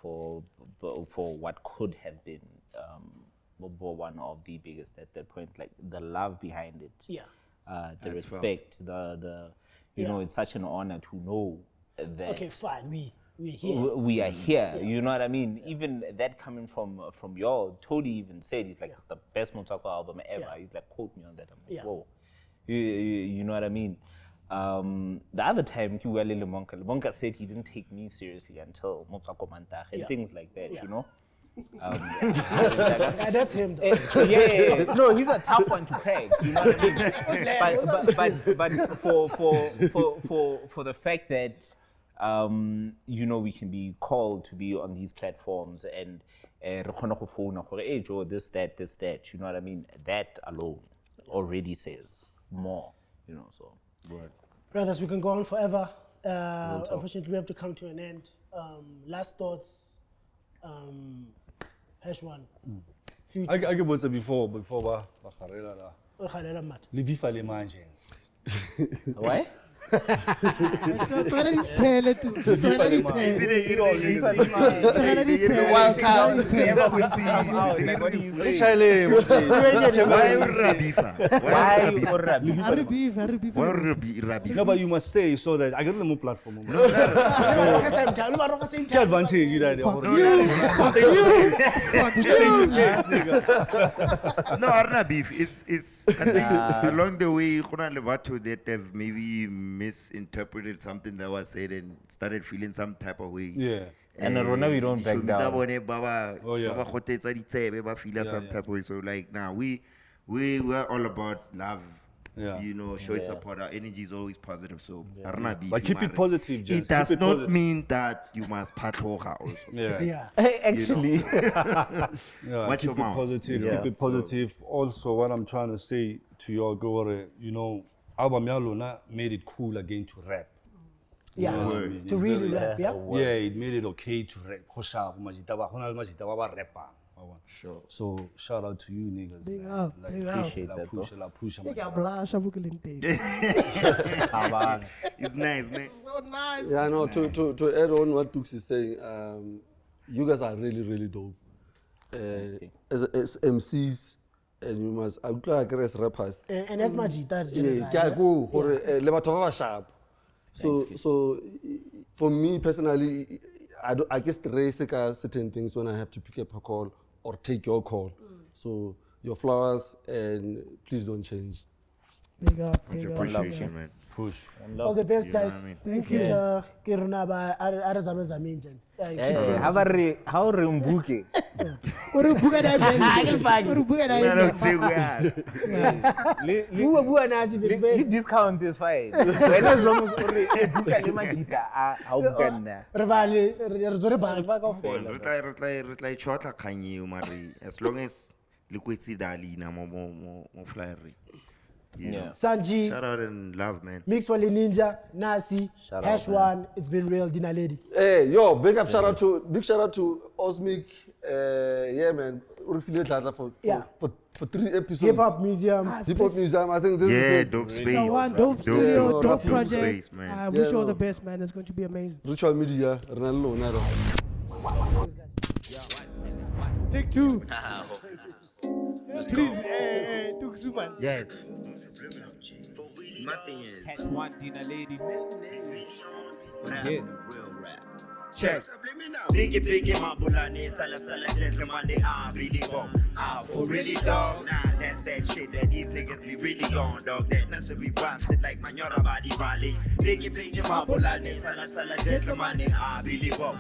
for what could have been one of the biggest at that point, like the love behind it, the respect, you know, it's such an honor to know that. Okay, fine, we're here. We are here, you know what I mean? Even that coming from y'all, Tony even said it's like it's the best Motswako album ever. He's like, quote me on that. I'm like, whoa. You know what I mean? The other time, Lemonka said he didn't take me seriously until Motswako Mantage and things like that, you know? That's him though. No, he's a tough one to crack, you know what I mean? but for the fact that you know, we can be called to be on these platforms and hey Joe, this, that, you know what I mean? That alone already says more, you know, so. Brothers, we can go on forever. Unfortunately, we have to come to an end. Last thoughts, HashOne. I get what's before Why? No, but you must say so that I get a more platform. No, advantage you that. No, Arna beef. It's I think along the way, that have maybe misinterpreted something that was said and started feeling some type of way. Yeah. And we don't back down. Some type of way. So like now we're all about love. You know, show support. Our energy is always positive. So but keep it positive, It does not mean that you must patroha also. Actually. Keep it positive. Keep it positive. Also, what I'm trying to say to your Gore, you know, album Yaluna made it cool again to rap. To really rap, Yeah, it made it okay to rap. Sure. So shout out to you niggas. Big man. up, Like, big up. Appreciate that, bro. la push. Think I blush, I'm looking into it. It's nice, man. So nice. Yeah, no, to add on what Tux is saying, you guys are really, really dope. As MCs, and you must, I look like as rappers. And as Majita, Yeah, go for le batho ba ba sharp. So for me personally, I guess the race certain things when I have to pick up a call or take your call. So your flowers and please don't change. Big up, Much big up. appreciation, man. Push. All the best, You know guys. what I mean? Thank In future, Kiruna ba Arizona Zamingents. How rembuke? Uri buka na event. Uri buka na event. Bua nasi This discount is fine. When as long as uri buka le majita how can na? Rivali, Rizore Bas. Re tla chotla kgang eo mare as long as le kwetse dali na mo flyer. Yeah. Sanji, Shout out and love, man. Mix Wali Ninja, Nasi, Shout out, HashOne. It's been real, Dinaledi. Hey, yo, big shout out to Osmic. Yeah, man. Refillet data for 3 episodes. Hip Hop Museum. Hip Hop Museum. I think this is Yeah, it. dope space. No one, dope studio, dope project. Space, man. I wish you all no. the best, man. It's going to be amazing. Ritual Media, Ronaldo, Naro. Take 2. Please, took Suman. Yes. Nothing is. HashOne, Dinaledi. Check. Biggie, Mabulani, Sala, gentleman, they are really bomb. For really dog, nah, that's that shit that these niggas be really on, dog. That necessary rap shit like Manora Body Valley. Biggie, Mabulani, Sala, gentleman, they are really bomb.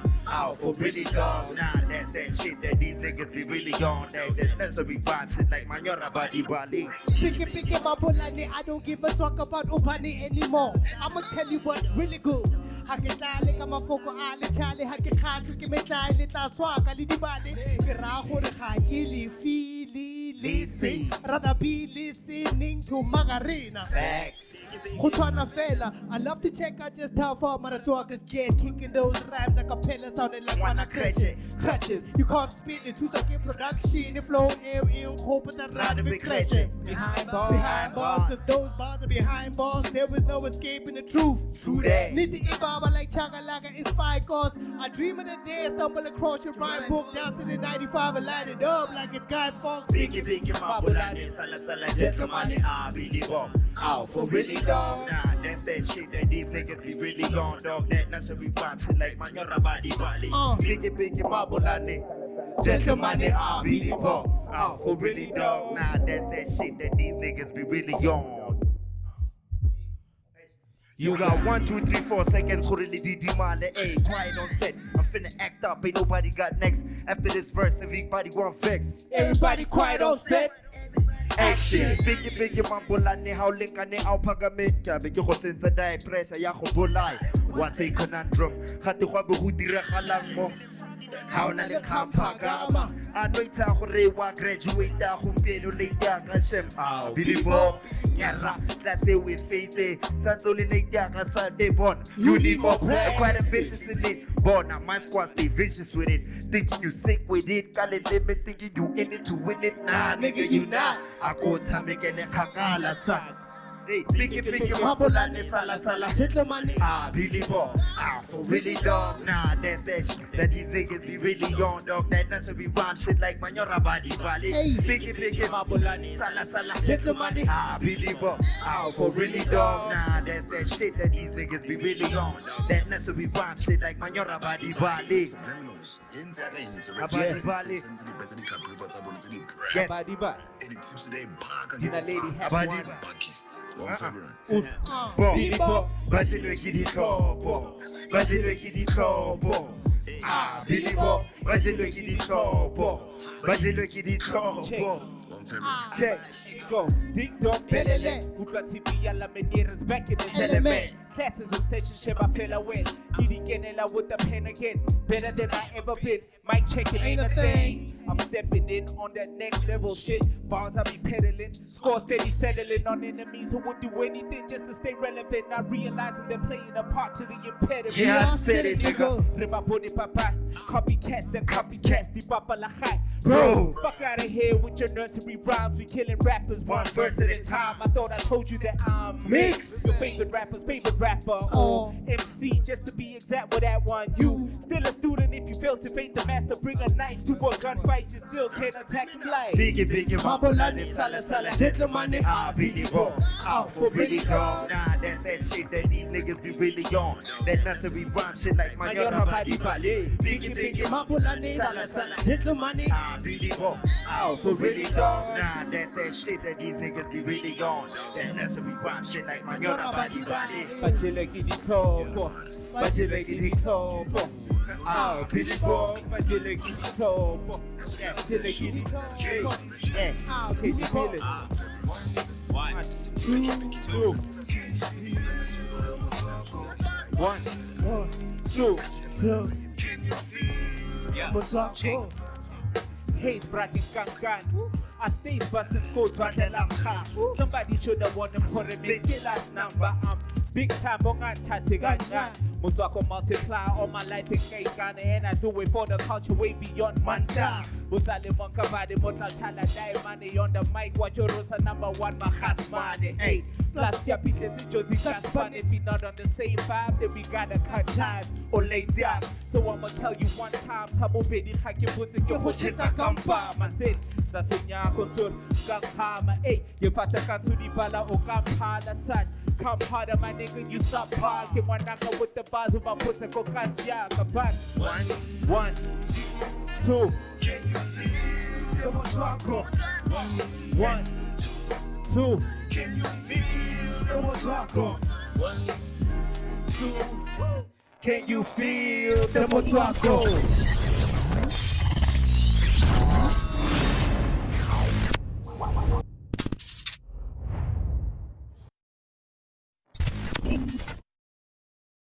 For really dog, nah, that's that shit that these niggas be really on, dog. That necessary rap shit like Manora Body Valley. Picky, Mabulani, I don't give a talk about Upani anymore. I'ma tell you what's really good. Hakitale kama foko ale chale hakikhatru ke metlale tla swaka le dibale ke ra gore ga ke le feel listen rather be listening to Magarena facts go tshwana fela. I love to check out just how far motherfuckers get kicking those rhymes like a pellet sounding like one crutches. You can't spit it to second production the flow in hope and rather be crutches behind bars cause those bars are behind bars. There was no escaping the truth. True that. Need the Baba like Chagalaga in spy cause I dream of the day I stumble across your rhyme book down to the 95 and light it up like it's Guy Fawkes. Biggie, Mabulani, Sala, gentleman, I really bomb. For really dog, nah, that's that shit that these niggas be really on, dog. That necessary rap shit like Manora Body Valley. Biggie, Mabulani, gentleman, I really bomb. For really dog, nah, that's that shit that these niggas be really on. You got 1, 2, 3, 4 seconds, really male, hey, quiet on set. I'm finna act up, ain't nobody got next. After this verse, everybody want vex. Everybody quiet on set. Action. Biggie, Mambulani, how linkane, how pagamit, biggie, go sense a die, pressure, ya go bolai. What's a conundrum? Hati Wabu Hudira Halamo. How na le Kampagama. I know it's a Horewa graduate, Humpelo later, Gashem. Billy Bob, Yara, that's it with Fate, Santoli later, Sunday born. You need more prayer, quite ambitious in it. Born, my squad stay vicious with it. Thinking you sick with it, call it limit, thinking you in it to win it. Nah, nigga, you not. I go to make it a Kakala son. Hey, Biggie, Mabulani, Sala, Gentleman, Billy Bob, for really dog, nah, that's that shit that these niggas be really on, dog. That necessary rhyme shit like Manora Body Valley. Hey. Biggie, Mabulani, Sala, gentleman, Billy Bob, for really dog, nah, that's that shit that these niggas be really on. That necessary rhyme shit like Manora Body Valley. Yes. Badi ba. Dinaledi HashOne. Billy Bob, Basile qui dit trop bon. Basile qui dit trop bon. Billy Bob, Basile qui dit trop bon. Basile qui dit trop bon. Check, go, ding dong, belele. Utlwa tipi ya la menieres back in his element. Classes and sessions, share my fella with. Kitty getting out with the pen again. Better than I ever been. Mic checking ain't a thing. I'm stepping in on that next level shit. Bars I be peddling. Score steady settling on enemies who would do anything just to stay relevant. Not realizing they're playing a part to the impediment. Yeah, I said it, nigga. Remaboni papa. Copycats, the copycats, the papa la high. Bro. Fuck out of here with your nursery rhymes. We killing rappers one verse at a time. I thought I told you that I'm Mix. your favorite rapper's favorite rapper or MC, just to be exact with that one. You still a student if you fail to fade the master. Bring a knife to a gunfight, you still can't attack him like Biggie, Mabolani, Sala Sala, gentleman, I really wrong, out for really dumb. Nah, that's that shit that these niggas be really on. That nursery rhyme shit like my yara body ballet. Biggie, Mabolani, Sala Sala, gentleman, I really wrong, out for really dumb. Nah, that's that shit that these niggas be really on. That nursery rhyme shit like my yara body ballet. Bajilegi di Topo, Bajilegi di Topo. Ah, Billy Bob, Bajilegi di Topo. Yeah, Bajilegi di Topo. Yeah, okay, you feel it. 1, 2, 1, 2, 2. Motswako. Haze bragging gangan. I stays busting code Dinaledi. Somebody should have won them for the mix. Last number. Big time, bonga tasigangan. Motswako multiply all my life in Ghana, and I do it for the culture way beyond Manda. Lemonka body, Motswako die money on the mic. Watch your rosa #1, my HashOne. Hey, plus your pieces Josie Gaspan. If we not on the same vibe, then we gotta cut ties or lay down. So I'ma tell you one time, Sabo Bedi Haki put it your Hochesa Kampa. Man said, Sasinya Kontur, Gankama. Hey, you fata Katsuni Bala or Kampala San. Come harder, my nigga, you stop parking. One knocker with the bars of my pussy, Kokasia, Kapan. 1, 2. Can you feel the Motswako? 1, 2. Can you feel the Motswako? 1, 2. Can you feel the Motswako?